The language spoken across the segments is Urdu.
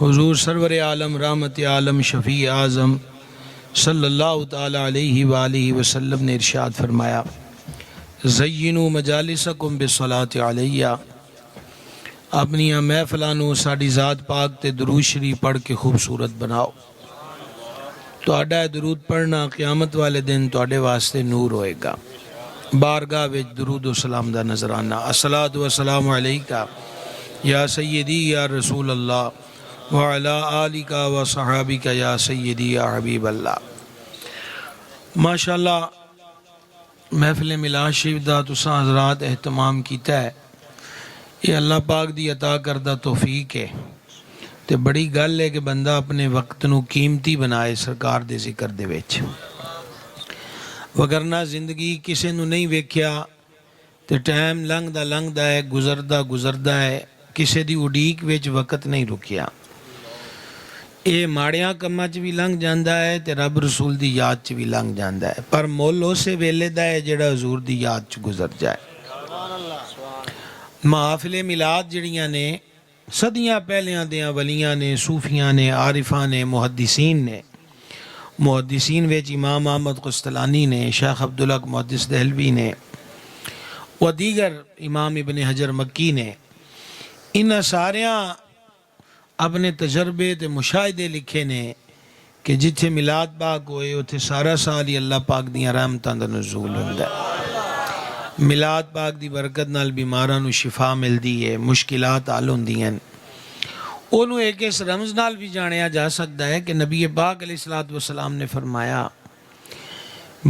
حضور سرور عالم رحمت عالم شفیع اعظم صلی اللہ تعالیٰ علیہ وآلہ وسلم نے ارشاد فرمایا زینوا مجالسکم بالصلاۃ علیہ، اپنی محفلانوں ساڈی ذات پاک تے درود شریف پڑھ کے خوبصورت بناؤ۔ تہاڈا درود پڑھنا قیامت والے دن تہاڈے واسطے نور ہوئے گا۔ بارگاہ وچ درود و سلام دا نذرانہ، الصلاۃ والسلام علیکہ یا سیدی یا رسول اللہ وعلی آلکہ و صحابکہ یا سیدی یا حبیب اللہ۔ ماشاءاللہ محفل میلاد شریف دا تساں حضرات اہتمام کیتا ہے، یہ اللہ پاک دی عطا کردہ توفیق ہے تے بڑی گل ہے کہ بندہ اپنے وقت نو قیمتی بنائے سرکار دے ذکر دے وچ، وگرنہ زندگی کسے نو نہیں ویکھیا تے ٹائم لنگدا ہے، گزردا ہے، کسے دی اڈیک وچ وقت نہیں رکیا، اے ماڑیاں کماں چ بھی لنگ جاندا ہے تے رب رسول دی یاد چ بھی لنگ جاندا ہے، پر مول اسے ویلے دا ہے جڑا حضور دی یاد چ گزر جائے۔ محافل میلاد جڑیاں نے صدیاں پہلیاں دیاں ولیاں نے، صوفیاں نے، عارفاں نے، محدثین وچ امام احمد قسطلانی نے، شیخ عبدالحق محدث دہلوی نے و دیگر امام ابن حجر مکی نے، انہاں ساریاں اپنے تجربے تے مشاہدے لکھے نے کہ جتھے میلاد پاک ہوئے اتھے سارا سال ہی اللہ پاک دیاں رحمتاں دا نزول ہوندا ہے۔ میلاد پاک دی برکت نال بیماراں نو شفا ملدی ہے، مشکلات حل ہوندیاں۔ انہوں ایک اس رمز نال بھی جانیا جا سکتا ہے کہ نبی پاک علیہ السلام نے فرمایا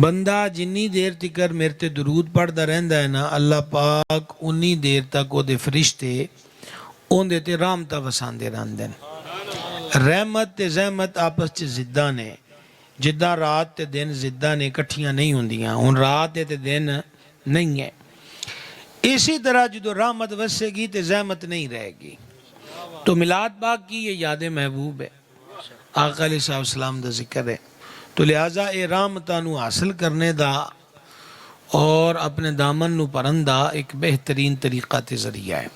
بندہ جنی دیر تکر میرے تے درود پڑھدا رہندا ہے نا، اللہ پاک انی دیر تک او دے فرشتے اون دے تے رحمتاں وساندے رہندے ہیں۔ رحمت تے زحمت آپس چ زدہ نے، جدہ رات تے دن زدہ نے، کٹھیاں نہیں ہوندیاں، ہن رات تے دن نہیں ہے۔ اسی طرح جدو رحمت وسے گی تے زحمت نہیں رہے گی۔ تو میلاد پاک کی یہ یاد محبوب ہے، آقا علیہ السلام دا ذکر ہے، تو لہٰذا اے رحمتانو حاصل کرنے دا اور اپنے دامن نو پرن دا ایک بہترین طریقہ تے ذریعہ ہے۔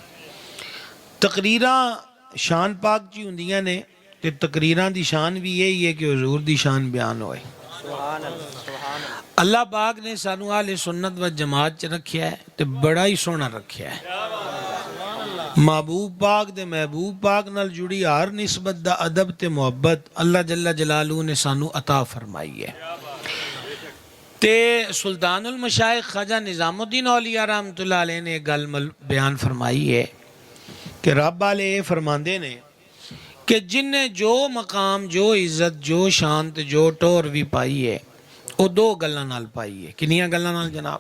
تقریراں شان پاک جی ہوندیاں نے تے تقریراں دی شان بھی یہی ہے کہ حضور دی شان بیان ہوئے۔ اللہ پاک نے سانو اہل سنت و جماعت چ رکھیا ہے تے بڑا ہی سونا رکھیا ہے۔ محبوب پاک دے محبوب پاک نال جڑی ہر نسبت دا ادب تے محبت اللہ جل جلالہ نے سانو عطا فرمائی ہے۔ تے سلطان المشائخ خواجہ نظام الدین اولیاء رحمۃ اللہ علیہ نے گل بیان فرمائی ہے کہ رب والے فرماندے نے کہ جن نے جو مقام، جو عزت، جو شان تے جو ٹور بھی پائی ہے وہ دو گلاں نال پائی ہے۔ کنیاں گلاں نال جناب؟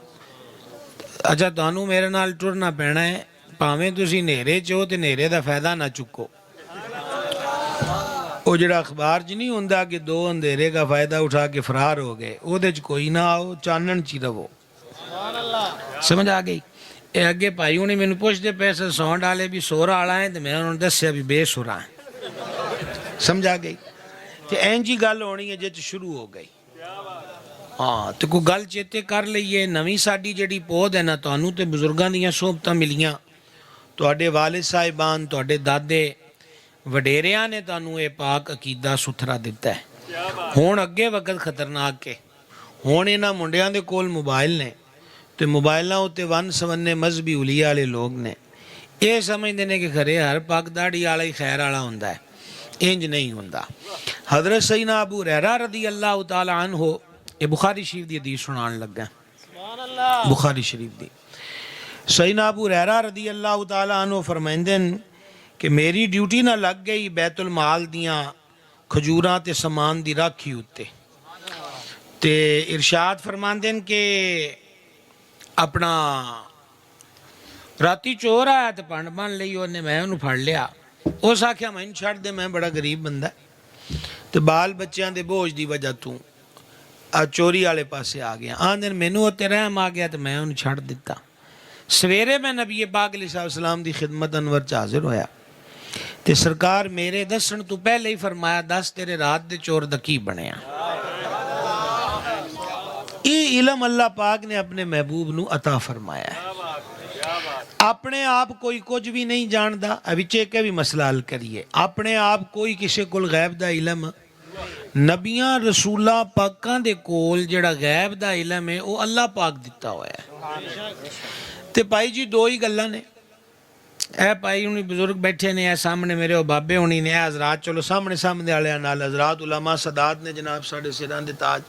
اچھا تانوں میرے نال ٹرنا پینا ہے، پاویں تسی نیرے چو تے نیرے دا فائدہ نہ چکو۔ وہ جڑا اخبار چ نہیں ہوندا کہ دو اندھیرے کا فائدہ اٹھا کے فرار ہو گئے، او دے چ کوئی نہ آؤ، چانن چی رہو۔ سمجھ آ گئی؟ اے اگے بھائی ہونے مینوں پوچھدے پیسے سون ڈالے بھی سور والا ہے تے میں انہوں نے دسیا بھی بے سورا ہے۔ سمجھ آ گئی؟ تے اینجی گل ہونی ہے جے شروع ہو گئی۔ ہاں تو کوئی گل چیتے کر لئیے، نویں ساڈی جڑی پود ہے نا، تانوں تے بزرگاں دیاں صحبتاں ملیاں، تواڈے والد صاحبان، تواڈے دادے وڈیریاں نے تانوں اے پاک عقیدہ ستھرا دیتا ہے۔ ہون اگے وقت خطرناک ہے، ہون انہاں منڈیاں دے کول موبائل نے تے موبائلاں اُتے ون سونے مذہبی اولیاء والے لوگ نے، یہ سمجھتے ہیں کہ گھرے ہر پاک داڑھی والا ہی خیر والا ہوندا ہے، انج نہیں ہوندا۔ حضرت سیدنا ابو ہریرہ رضی اللہ تعالی عنہ، یہ بخاری شریف دی حدیث سنان لگا ہے، بخاری شریف دی۔ سیدنا ابو ہریرہ رضی اللہ تعالی عنہ فرمائندے کہ میری ڈیوٹی نہ لگ گئی بیت المال دیاں کھجوراں تے سامان دی راکھی ہوتے، تے ارشاد فرماندے کہ اپنا راتی چور آیا تے پنڈ بن لئی، انہیں میں انہوں پھڑ لیا، اس آکھیا میں چھڑ دے، میں بڑا غریب بندہ تے بال بچیاں دے بوجھ دی وجہ تو چوری والے پاسے آ گیا، آندن مینوں تے رحم آ گیا تے میں انہوں چھڑ دیتا۔ سویرے میں نبی پاک علیہ السلام دی خدمت انور چ حاضر ہویا تے سرکار میرے دسن تو پہلے ہی فرمایا دس تیرے رات دے چور دا کی بنیا۔ یہ علم اللہ پاک نے اپنے محبوب نو عطا فرمایا ہے۔ ਆਪਣੇ ਆਪ ਕੋਈ ਕੁਝ ਵੀ ਨਹੀਂ ਜਾਣਦਾ। ਵਿੱਚ ਇੱਕ ਵੀ ਮਸਲਾ ਹੱਲ ਕਰੀਏ, ਆਪਣੇ ਆਪ ਕੋਈ ਕਿਸੇ ਕੋਲ ਗੈਬ ਦਾ ਇਲਮ, ਨਬੀਆਂ ਰਸੂਲਾਂ ਪਾਕਾਂ ਦੇ ਕੋਲ ਜਿਹੜਾ ਗੈਬ ਦਾ ਇਲਮ ਹੈ ਉਹ ਅੱਲਾਹ ਪਾਕ ਦਿੱਤਾ ਹੋਇਆ ਹੈ। ਤੇ ਭਾਈ ਜੀ ਦੋ ਹੀ ਗੱਲਾਂ ਨੇ। ਇਹ ਭਾਈ ਹੁਣੀ ਬਜ਼ੁਰਗ ਬੈਠੇ ਨੇ, ਇਹ ਸਾਹਮਣੇ ਮੇਰੇ ਉਹ ਬਾਬੇ ਹੁਣੀ ਨੇ, ਇਹ ਹਜ਼ਰਾਤ ਚਲੋ ਸਾਹਮਣੇ ਸਾਹਮਣੇ ਵਾਲਿਆਂ ਨਾਲ ਹਜ਼ਰਾਤ ਉਲਮਾ ਸਦਾਤ ਨੇ ਜਨਾਬ ਸਾਡੇ ਸਿਰਾਂ ਦੇ ਤਾਜ।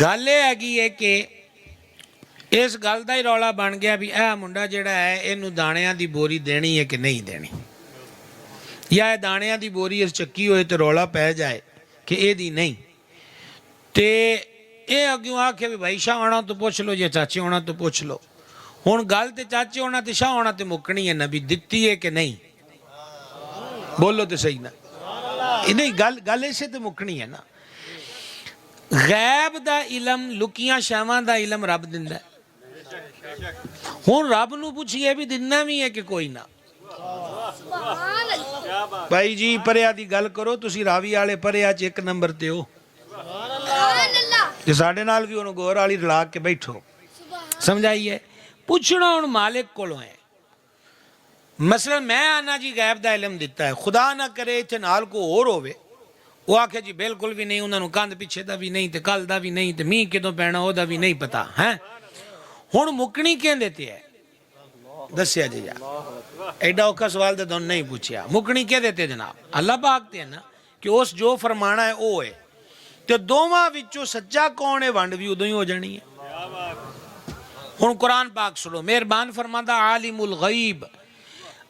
ਗੱਲ ਇਹ ਹੈਗੀ ਹੈ ਕਿ ਇਸ ਗੱਲ ਦਾ ਹੀ ਰੌਲਾ ਬਣ ਗਿਆ ਵੀ ਇਹ ਮੁੰਡਾ ਜਿਹੜਾ ਹੈ ਇਹਨੂੰ ਦਾਣਿਆਂ ਦੀ ਬੋਰੀ ਦੇਣੀ ਹੈ ਕਿ ਨਹੀਂ ਦੇਣੀ, ਜਾਂ ਇਹ ਦਾਣਿਆਂ ਦੀ ਬੋਰੀ ਇਸ ਚੱਕੀ ਹੋਏ ਤੇ ਰੌਲਾ ਪੈ ਜਾਏ ਕਿ ਇਹਦੀ ਨਹੀਂ, ਤੇ ਇਹ ਅੱਗੋਂ ਆਖੇ ਵੀ ਭਾਈ ਸ਼ਾਹ ਹੋਣਾ ਤੋਂ ਪੁੱਛ ਲਓ ਜਾਂ ਚਾਚੇ ਹੋਣਾ ਤੋਂ ਪੁੱਛ ਲਓ। ਹੁਣ ਗੱਲ ਤੇ ਚਾਚੇ ਹੋਣਾ ਤੇ ਸ਼ਾਹ ਹੋਣਾ ਤੇ ਮੁੱਕਣੀ ਹੈ ਨਾ ਵੀ ਦਿੱਤੀ ਹੈ ਕਿ ਨਹੀਂ, ਬੋਲੋ ਤੇ ਸਹੀ ਨਾ, ਇਹ ਨਹੀਂ ਗੱਲ ਇਸੇ ਤੇ ਮੁੱਕਣੀ ਹੈ ਨਾ। ਗੈਬ ਦਾ ਇਲਮ, ਲੁਕੀਆਂ ਸ਼ਾਵਾਂ ਦਾ ਇਲਮ ਰੱਬ ਦਿੰਦਾ। ਹੁਣ ਰੱਬ ਨੂੰ ਪੁੱਛੀਏ ਵੀ ਦਿੰਦਾ ਵੀ ਹੈ ਕਿ ਕੋਈ ਨਾ। ਭਾਈ ਜੀ ਪਰਿਆ ਦੀ ਗੱਲ ਕਰੋ, ਤੁਸੀਂ ਰਾਵੀ ਵਾਲੇ ਪਰਿਆ 'ਚ 1 ਨੰਬਰ ਤੇ ਹੋ, ਤੇ ਸਾਡੇ ਨਾਲ ਵੀ ਉਹਨੂੰ ਗੌਰ ਵਾਲੀ ਰਲਾ ਕੇ ਬੈਠੋ, ਸਮਝਾਈਏ। ਪੁੱਛਣਾ ਹੁਣ ਮਾਲਿਕ ਕੋਲੋਂ ਹੈ। ਮਸਲਨ ਮੈਂ ਆਨਾ ਜੀ ਗੈਬ ਦਾ ਇਲਮ ਦਿੱਤਾ ਹੈ, ਖੁਦਾ ਨਾ ਕਰੇ ਇੱਥੇ ਨਾਲ ਕੋ ਹੋਰ ਹੋਵੇ, ਉਹ ਆਖੇ ਜੀ ਬਿਲਕੁਲ ਵੀ ਨਹੀਂ, ਉਹਨਾਂ ਨੂੰ ਕੰਧ ਪਿੱਛੇ ਦਾ ਵੀ ਨਹੀਂ ਤੇ ਕੱਲ ਦਾ ਵੀ ਨਹੀਂ ਤੇ ਮੀਂਹ ਕਿਦੋਂ ਪੈਣਾ ਉਹਦਾ ਵੀ ਨਹੀਂ ਪਤਾ ਹੈ। ਹੁਣ ਮੁੱਕਣੀ ਕਹਿੰਦੇ ਤੇ ਹੈ, ਦੱਸਿਆ ਜੀ ਯਾਰ, ਐਡਾ ਔਖਾ ਸਵਾਲ ਤਾਂ ਤੁਹਾਨੂੰ ਨਹੀਂ ਪੁੱਛਿਆ। ਮੁੱਕਣੀ ਕਹਿੰਦੇ ਤੇ ਜਨਾਬ ਅੱਲਾਹ ਪਾਕ ਤੇ ਹੈ ਨਾ, ਕਿ ਉਸ ਜੋ ਫਰਮਾਣਾ ਹੈ ਉਹ ਹੈ, ਤੇ ਦੋਵਾਂ ਵਿੱਚੋਂ ਸੱਚਾ ਕੌਣ ਹੈ ਵੰਡ ਵੀ ਉਦੋਂ ਹੀ ਹੋ ਜਾਣੀ ਹੈ। ਹੁਣ ਕੁਰਾਨ ਪਾਕ ਸੁਣੋ, ਮਿਹਰਬਾਨ ਫਰਮਾਂਦਾ ਆਲਿਮੁਲ ਗੈਬ,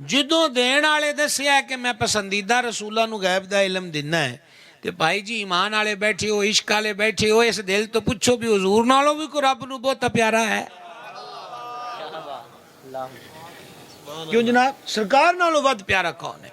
ਜਦੋਂ ਦੇਣ ਵਾਲੇ ਦੱਸਿਆ ਕਿ ਮੈਂ ਪਸੰਦੀਦਾ ਰਸੂਲਾਂ ਨੂੰ ਗੈਬ ਦਾ ਇਲਮ ਦਿੰਦਾ ਹੈ, ਤੇ ਭਾਈ ਜੀ ਈਮਾਨ ਵਾਲੇ ਬੈਠੇ ਹੋ, ਇਸ਼ਕ ਵਾਲੇ ਬੈਠੇ ਹੋ, ਇਸ ਦਿਲ ਤੋਂ ਪੁੱਛੋ ਵੀ ਹਜ਼ੂਰ ਨਾਲੋਂ ਵੀ ਕੋਈ ਰੱਬ ਨੂੰ ਬਹੁਤ ਪਿਆਰਾ ਹੈ? ਕਿਉਂ ਜਨਾਬ, ਸਰਕਾਰ ਨਾਲੋਂ ਵੱਧ ਪਿਆਰਾ ਕੌਣ ਹੈ?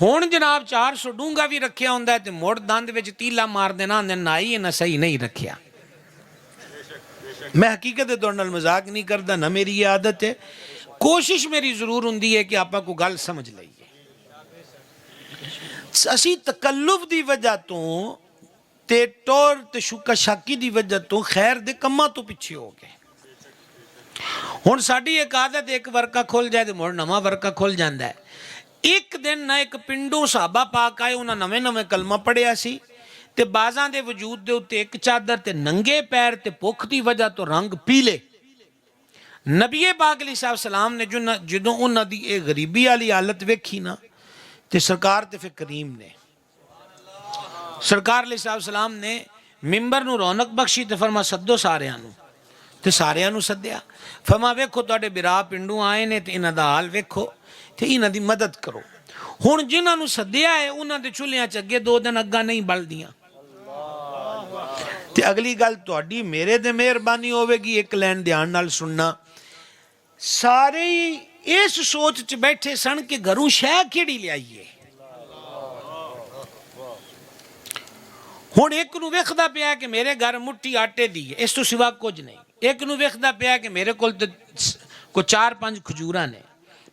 ਹੁਣ ਜਨਾਬ 400 ਡੂੰਘਾ ਵੀ ਰੱਖਿਆ ਹੁੰਦਾ ਤੇ ਮੁੜ ਦੰਦ ਵਿੱਚ ਤੀਲਾ ਮਾਰ ਦੇਣਾ, ਨਾਈ ਇਹਨਾਂ ਸਹੀ ਨਹੀਂ ਰੱਖਿਆ। ਮੈਂ ਹਕੀਕਤ ਦੇ ਤੁਹਾਡੇ ਨਾਲ ਮਜ਼ਾਕ ਨਹੀਂ ਕਰਦਾ, ਨਾ ਮੇਰੀ ਇਹ ਆਦਤ ਹੈ। ਕੋਸ਼ਿਸ਼ ਮੇਰੀ ਜ਼ਰੂਰ ਹੁੰਦੀ ਹੈ ਕਿ ਆਪਾਂ ਕੋਈ ਗੱਲ ਸਮਝ ਲਈਏ। ਅਸੀਂ ਤਕੱਲੁਫ ਦੀ ਵਜ੍ਹਾ ਤੋਂ ਤੇ ਟੋਰ ਤੇ ਸ਼ੁਕਾ ਸ਼ਾਕੀ ਦੀ ਵਜ੍ਹਾ ਤੋਂ ਖੈਰ ਦੇ ਕੰਮਾਂ ਤੋਂ ਪਿੱਛੇ ਹੋ ਗਏ। ਹੁਣ ਸਾਡੀ ਇੱਕ ਆਦਤ, ਇੱਕ ਵਰਕਾ ਖੁੱਲ ਜਾਏ ਤੇ ਮੁੜ ਨਵਾਂ ਵਰਕਾ ਖੁੱਲ ਜਾਂਦਾ ਹੈ। ਇੱਕ ਦਿਨ ਨਾ ਇੱਕ ਪਿੰਡੋਂ ਸਾਹਬਾ ਪਾਕ ਆਏ, ਉਹਨਾਂ ਨਵੇਂ ਕਲਮਾ ਪੜ੍ਹਿਆ ਸੀ ਤੇ ਬਾਜ਼ਾਂ ਦੇ ਵਜੂਦ ਦੇ ਉੱਤੇ ਇੱਕ ਚਾਦਰ ਤੇ ਨੰਗੇ ਪੈਰ ਤੇ ਭੁੱਖ ਦੀ ਵਜ੍ਹਾ ਤੋਂ ਰੰਗ ਪੀਲੇ। ਨਬੀ ਪਾਕ ਅਲੈਹਿ ਸਲਾਮ ਨੇ ਜਦੋਂ ਉਹਨਾਂ ਦੀ ਇਹ ਗਰੀਬੀ ਵਾਲੀ ਹਾਲਤ ਵੇਖੀ ਨਾ ਤੇ ਸਰਕਾਰ ਤੇ ਫਿਰ ਕਰੀਮ ਨੇ, ਸਰਕਾਰ ਅਲੈਹਿ ਸਲਾਮ ਨੇ ਮਿੰਬਰ ਨੂੰ ਰੌਣਕ ਬਖਸ਼ੀ ਤੇ ਫਰਮਾ ਸੱਦੋ ਸਾਰਿਆਂ ਨੂੰ, ਤੇ ਸਾਰਿਆਂ ਨੂੰ ਸੱਦਿਆ। ਫਰਮਾ ਵੇਖੋ ਤੁਹਾਡੇ ਬਿਰਾ ਪਿੰਡੋਂ ਆਏ ਨੇ ਤੇ ਇਹਨਾਂ ਦਾ ਹਾਲ ਵੇਖੋ ਤੇ ਇਹਨਾਂ ਦੀ ਮਦਦ ਕਰੋ। ਹੁਣ ਜਿਨ੍ਹਾਂ ਨੂੰ ਸੱਦਿਆ ਹੈ ਉਹਨਾਂ ਦੇ ਚੁੱਲ੍ਹਿਆਂ 'ਚ ਅੱਗੇ 2 ਦਿਨ ਅੱਗਾ ਨਹੀਂ ਬਲਦੀਆਂ। ਤੇ ਅਗਲੀ ਗੱਲ ਤੁਹਾਡੀ ਮੇਰੇ ਤੇ ਮਿਹਰਬਾਨੀ ਹੋਵੇਗੀ, ਇੱਕ ਲਾਈਨ ਧਿਆਨ ਨਾਲ ਸੁਣਨਾ। ਸਾਰੇ ਇਸ ਸੋਚ 'ਚ ਬੈਠੇ ਸਨ ਕਿ ਘਰੋਂ ਸ਼ੈ ਕਿਹੜੀ ਲਿਆਈਏ। ਹੁਣ ਇੱਕ ਨੂੰ ਵੇਖਦਾ ਪਿਆ ਕਿ ਮੇਰੇ ਘਰ ਮੁੱਠੀ ਆਟੇ ਦੀ ਹੈ, ਇਸ ਤੋਂ ਸਿਵਾ ਕੁਝ ਨਹੀਂ। ਇੱਕ ਨੂੰ ਵੇਖਦਾ ਪਿਆ ਕਿ ਮੇਰੇ ਕੋਲ ਤੇ ਕੋਈ 4-5 ਖਜੂਰਾਂ ਨੇ,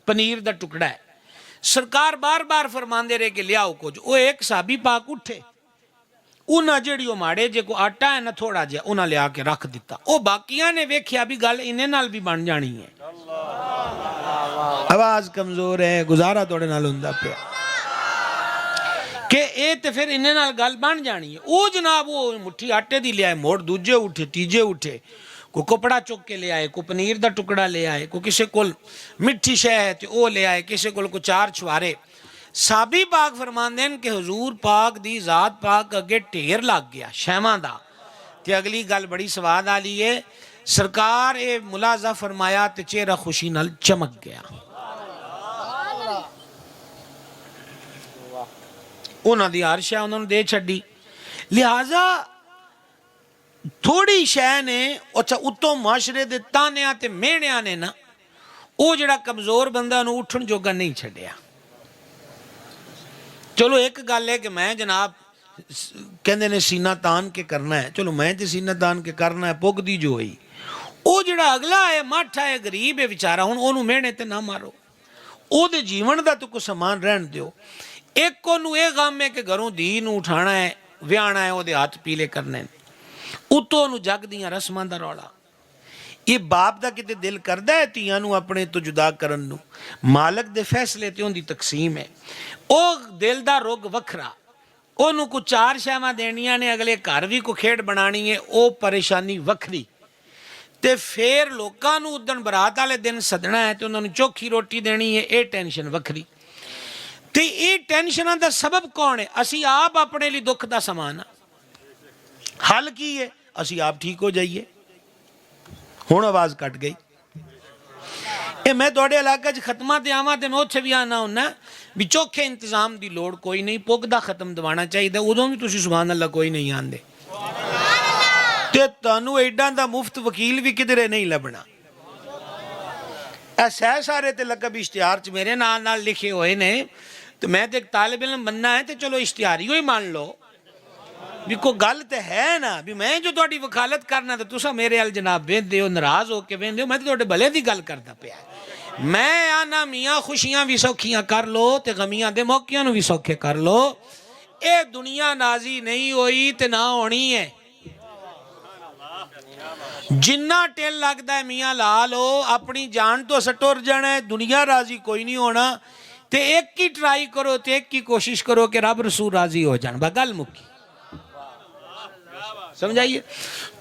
ਪਨੀਰ ਦਾ ਟੁਕੜਾ ਹੈ। ਸਰਕਾਰ ਬਾਰ-ਬਾਰ ਫਰਮਾਉਂਦੇ ਰਹੇ ਕਿ ਲਿਆਓ ਕੁਝ। ਉਹ ਇੱਕ ਸਾਬੀ ਪਾਕ ਉੱਠੇ, ਉਹਨਾਂ ਜਿਹੜੀ ਉਹ ਮਾੜੇ ਜੇ ਕੋ ਆਟਾ ਹੈ ਨਾ ਥੋੜਾ ਜਿਹਾ, ਉਹਨਾਂ ਲਿਆ ਕੇ ਰੱਖ ਦਿੱਤਾ। ਉਹ ਬਾਕੀਆਂ ਨੇ ਵੇਖਿਆ ਵੀ ਗੱਲ ਇਹਨੇ ਨਾਲ ਵੀ ਬਣ ਜਾਣੀ ਹੈ। ਆਵਾਜ਼ ਕਮਜ਼ੋਰ ਹੈ, ਗੁਜ਼ਾਰਾ ਤੁਹਾਡੇ ਨਾਲ ਹੁੰਦਾ ਪਿਆ ਕਿ ਇਹ ਤੇ ਫਿਰ ਇਹਨੇ ਨਾਲ ਗੱਲ ਬਣ ਜਾਣੀ ਹੈ। ਉਹ ਜਨਾਬ ਉਹ ਮੁੱਠੀ ਆਟੇ ਦੀ ਲਿਆਏ, ਮੋੜ ਦੂਜੇ ਉੱਠੇ, ਤੀਜੇ ਉੱਠੇ, ਕੋਈ ਕਪੜਾ ਚੁੱਕ ਕੇ ਲੈ ਆਏ, ਕੋਈ ਪਨੀਰ ਦਾ ਟੁਕੜਾ ਲੈ ਆਏ, ਕੋਈ ਕਿਸੇ ਕੋਲ ਮਿੱਠੀ ਸ਼ੈ ਹੈ ਤੇ ਉਹ ਲੈ ਆਏ, ਕਿਸੇ ਕੋਲ ਕੋਈ 4 ਛੁਆਰੇ। ਸਾਬੀ ਪਾਕ ਫਰਮਾਉਂਦੇ ਨੇ ਕਿ ਹਜ਼ੂਰ ਪਾਕ ਦੀ ਜ਼ਾਤ ਪਾਕ ਅੱਗੇ ਢੇਰ ਲੱਗ ਗਿਆ ਸ਼ੈਵਾਂ ਦਾ। ਤੇ ਅਗਲੀ ਗੱਲ ਬੜੀ ਸਵਾਦ ਵਾਲੀ ਹੈ, ਸਰਕਾਰ ਇਹ ਮੁਲਾਜ਼ਾ ਫਰਮਾਇਆ ਤੇ ਚਿਹਰਾ ਖੁਸ਼ੀ ਨਾਲ ਚਮਕ ਗਿਆ। ਉਹਨਾਂ ਦੀ ਹਰ ਸ਼ੈ ਉਹਨਾਂ ਨੂੰ ਦੇ ਛੱਡੀ। ਲਿਹਾਜ਼ਾ ਥੋੜੀ ਸ਼ੈ ਨੇ ਅੱਛਾ ਉਤੋਂ ਮਾਸ਼ਰੇ ਦੇ ਤਾਨਿਆਂ ਤੇ ਮਿਹਣਿਆਂ ਨੇ ਨਾ ਉਹ ਜਿਹੜਾ ਕਮਜ਼ੋਰ ਬੰਦਾ ਨੂੰ ਉੱਠਣ ਜੋਗਾ ਨਹੀਂ ਛੱਡਿਆ। ਚਲੋ ਇੱਕ ਗੱਲ ਹੈ ਕਿ ਮੈਂ ਜਨਾਬ ਕਹਿੰਦੇ ਨੇ ਸੀਨਾ ਤਾਨ ਕੇ ਕਰਨਾ ਹੈ, ਚਲੋ ਮੈਂ ਤੇ ਸੀਨਾ ਤਾਨ ਕੇ ਕਰਨਾ ਹੈ, ਪੁੱਗਦੀ ਜੋ ਹੋਈ। ਉਹ ਜਿਹੜਾ ਅਗਲਾ ਹੈ ਮਾਠਾ ਹੈ, ਗਰੀਬ ਹੈ ਵਿਚਾਰਾ, ਹੁਣ ਉਹਨੂੰ ਮਿਹਣੇ ਤੇ ਨਾ ਮਾਰੋ, ਉਹਦੇ ਜੀਵਨ ਦਾ ਤਾਂ ਕੋਈ ਸਮਾਨ ਰਹਿਣ ਦਿਓ। ਇੱਕ ਉਹਨੂੰ ਇਹ ਗਮ ਹੈ ਕਿ ਘਰੋਂ ਧੀ ਨੂੰ ਉਠਾਣਾ ਹੈ, ਵਿਆਹਣਾ ਹੈ, ਉਹਦੇ ਹੱਥ ਪੀਲੇ ਕਰਨੇ ਨੇ, ਉਤੋਂ ਉਹਨੂੰ ਜੱਗ ਦੀਆਂ ਰਸਮਾਂ ਦਾ ਰੌਲਾ। ਇਹ ਬਾਪ ਦਾ ਕਿਤੇ ਦਿਲ ਕਰਦਾ ਹੈ ਧੀਆਂ ਨੂੰ ਆਪਣੇ ਤੋਂ ਜੁਦਾ ਕਰਨ ਨੂੰ? ਮਾਲਕ ਦੇ ਫੈਸਲੇ ਤੇ ਉਹਦੀ ਤਕਸੀਮ ਹੈ। ਉਹ ਦਿਲ ਦਾ ਰੁੱਗ ਵੱਖਰਾ, ਉਹਨੂੰ ਕੋਈ 4 ਸ਼ੈਵਾਂ ਦੇਣੀਆਂ ਨੇ, ਅਗਲੇ ਘਰ ਵੀ ਕੋਈ ਖੇਡ ਬਣਾਣੀ ਹੈ, ਉਹ ਪਰੇਸ਼ਾਨੀ ਵੱਖਰੀ। ਤੇ ਫਿਰ ਲੋਕਾਂ ਨੂੰ ਉਦਣ ਬਰਾਤ ਵਾਲੇ ਦਿਨ ਸੱਦਣਾ ਹੈ ਤੇ ਉਹਨਾਂ ਨੂੰ ਚੋਖੀ ਰੋਟੀ ਦੇਣੀ ਹੈ, ਇਹ ਟੈਨਸ਼ਨ ਵੱਖਰੀ। ਤੇ ਇਹ ਟੈਨਸ਼ਨਾਂ ਦਾ ਸਬਬ ਕੌਣ ਹੈ? ਅਸੀਂ ਆਪ ਆਪਣੇ ਲਈ ਦੁੱਖ ਦਾ ਸਮਾਨ ਆ। ਹੱਲ ਕੀ ਹੈ? ਅਸੀਂ ਆਪ ਠੀਕ ਹੋ ਜਾਈਏ। ਹੁਣ ਆਵਾਜ਼ ਕੱਟ ਗਈ। ਇਹ ਮੈਂ ਤੁਹਾਡੇ ਇਲਾਕੇ 'ਚ ਖਤਮਾਂ ਤੇ ਆਵਾਂ ਤੇ ਮੈਂ ਉੱਥੇ ਵੀ ਆਣਾ ਹੁੰਦਾ ਵੀ ਚੋਖੇ ਇੰਤਜ਼ਾਮ ਦੀ ਲੋੜ ਕੋਈ ਨਹੀਂ, ਪੁੱਗ ਦਾ ਖਤਮ ਦਵਾਉਣਾ ਚਾਹੀਦਾ। ਉਦੋਂ ਵੀ ਤੁਸੀਂ ਸੁਭਾਨ ਅੱਲਾ ਕੋਈ ਨਹੀਂ ਆਂਦੇ ਤੇ ਤੁਹਾਨੂੰ ਐਡਾਂ ਦਾ ਮੁਫਤ ਵਕੀਲ ਵੀ ਕਿਧਰੇ ਨਹੀਂ ਲੱਭਣਾ। ਇਹ ਸਹਿ ਸਾਰੇ ਤੇ ਲਕਬ ਇਸ਼ਤਿਹਾਰ 'ਚ ਮੇਰੇ ਨਾਲ ਲਿਖੇ ਹੋਏ ਨੇ। ਤੇ ਮੈਂ ਤੇ ਇੱਕ ਤਾਲਿਬ ਇਲਮ ਬੰਨਾ ਹੈ ਤੇ ਚਲੋ ਇਸ਼ਤਿਹਾਰ ਹੀ ਮੰਨ ਲਓ ਵੀ ਕੋਈ ਗੱਲ ਤੇ ਹੈ ਨਾ ਵੀ ਮੈਂ ਜੋ ਤੁਹਾਡੀ ਵਕਾਲਤ ਕਰਨਾ ਤੇ ਤੁਸੀਂ ਮੇਰੇ ਵੱਲ ਜਨਾਬ ਵੇਖਦੇ ਹੋ, ਨਾਰਾਜ਼ ਹੋ ਕੇ ਵੇਖਦੇ ਹੋ। ਮੈਂ ਤਾਂ ਤੁਹਾਡੇ ਭਲੇ ਦੀ ਗੱਲ ਕਰਦਾ ਪਿਆ। ਮੈਂ ਆਨਾ ਮੀਆਂ ਖੁਸ਼ੀਆਂ ਵੀ ਸੌਖੀਆਂ ਕਰ ਲੋ ਤੇ ਗਮੀਆਂ ਦੇ ਮੌਕਿਆਂ ਨੂੰ ਵੀ ਸੌਖੇ ਕਰ ਲੋ। ਇਹ ਦੁਨੀਆ ਨਾਜ਼ੀ ਨਹੀਂ ਹੋਈ ਤੇ ਨਾ ਹੋਣੀ ਹੈ। ਜਿੰਨਾ ਟਿਲ ਲੱਗਦਾ ਹੈ ਮੀਆਂ ਲਾ ਲੋ, ਆਪਣੀ ਜਾਨ ਤੋਂ ਸਟੁਰ ਜਾਣਾ ਹੈ, ਦੁਨੀਆ ਰਾਜ਼ੀ ਕੋਈ ਨਹੀਂ ਹੋਣਾ। ਤੇ ਇੱਕ ਹੀ ਟਰਾਈ ਕਰੋ ਤੇ ਇੱਕ ਹੀ ਕੋਸ਼ਿਸ਼ ਕਰੋ ਕਿ ਰੱਬ ਰਸੂਲ ਰਾਜ਼ੀ ਹੋ ਜਾਣ, ਬਸ ਗੱਲ ਮੁੱਕੀ। ਸਮਝਾਈਏ?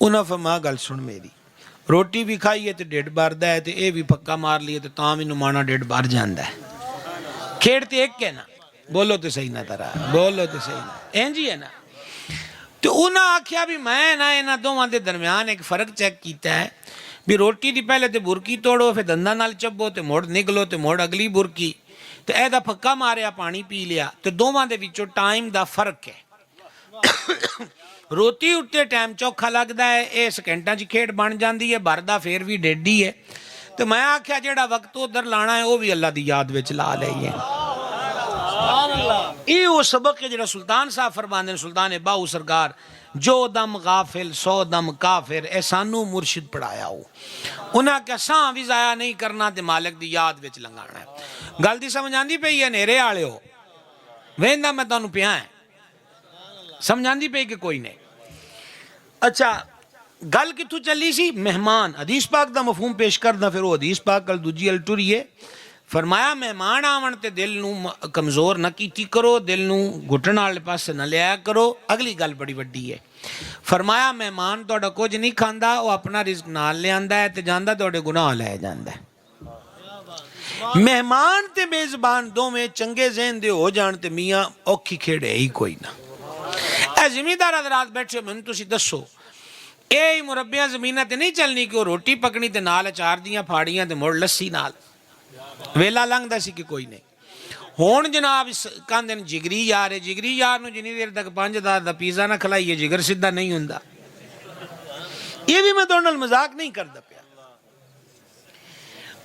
انہاں فرمایا گل سن میری، روٹی بھی کھائیے تو ڈیڈ بھردا ہے، تے اے بھی پکا مار لیے تو تاں بھی نمانا ڈیڈ بھر جاندا ہے۔ کھیڑ تے ایک ہے نا، بولو تو صحیح نہ ترا، بولو تو صحیح نہ، اینجی ہے نا۔ تو انہاں آکھیا بھی میں نا انہاں دوواں دے درمیان ایک فرق چیک کیتا ہے بھی روٹی دی پہلے تے برکی توڑو، پھر دنداں نال چبو تے مڑ نگلو تے مڑ اگلی برکی، تے اے دا پھکا ماریا پانی پی لیا، تے دوواں دے وچوں ٹائم دا فرق ہے۔ روٹی اٹھتے ٹائم چوکھا لگدا ہے، اے سیکنڈاں چ کھیڈ بن جاندی ہے، بھردا پھر بھی ڈیڈی ہے۔ تو میں آکھیا جیڑا وقت ادھر لانا ہے وہ بھی اللہ دی یاد وچ لا لئیے۔ یہ وہ سبق ہے جڑا سلطان صاحب فرماندے ہیں، سلطان باہو سرکار، جو دم غافل سو دم کافر، اے سانو مرشد پڑھایا ہو۔ انہاں کہ ساں بھی ضائع نہیں کرنا تے مالک دی یاد وچ لنگانا ہے۔ گل دی سمجھ آندی پئی ہے نیرے آلے ہو ویندا میں تانوں پیاں ہے، سمجھ آندی پئی کہ کوئی نہیں۔ اچھا گل کتھوں چلی سی؟ مہمان، حدیث پاک دا مفہوم پیش کردا، پھر وہ حدیث پاک کل دوجی ال ٹریے۔ فرمایا مہمان آون تے دل نو کمزور نہ کیتی کرو، دل نو گھٹن والے پاسے نہ لیا کرو۔ اگلی گل بڑی وڈی ہے، فرمایا مہمان تہاڈا کچھ نہیں کھاندا، وہ اپنا رزق نال لے آندا ہے تے جاندا تہاڈے گناہ لے جاندا ہے۔ مہمان تے میزبان دوویں چنگے ذہن دے ہو جان تے میاں اوکھی کھیڑے ہی کوئی نہ۔ اے زمیندار حضرات بیٹھے مینوں تسی دسو، اے مربیاں زمیناں تے نہیں چلنی کہ وہ روٹی پکنی تے نال اچار دیاں پھاڑیاں تے مڑ لسی نال ویلا لنگدا سی کہ کوئی نہیں۔ ہون جناب کہندے نے جگری یار ہے، جگری یار نو جنی دیر تک 5,000 دا پیزا نہ کھلائیے جگر سدھا نہیں ہوندا۔ یہ بھی میں تہاڈے نال مذاق نہیں کردا پیا۔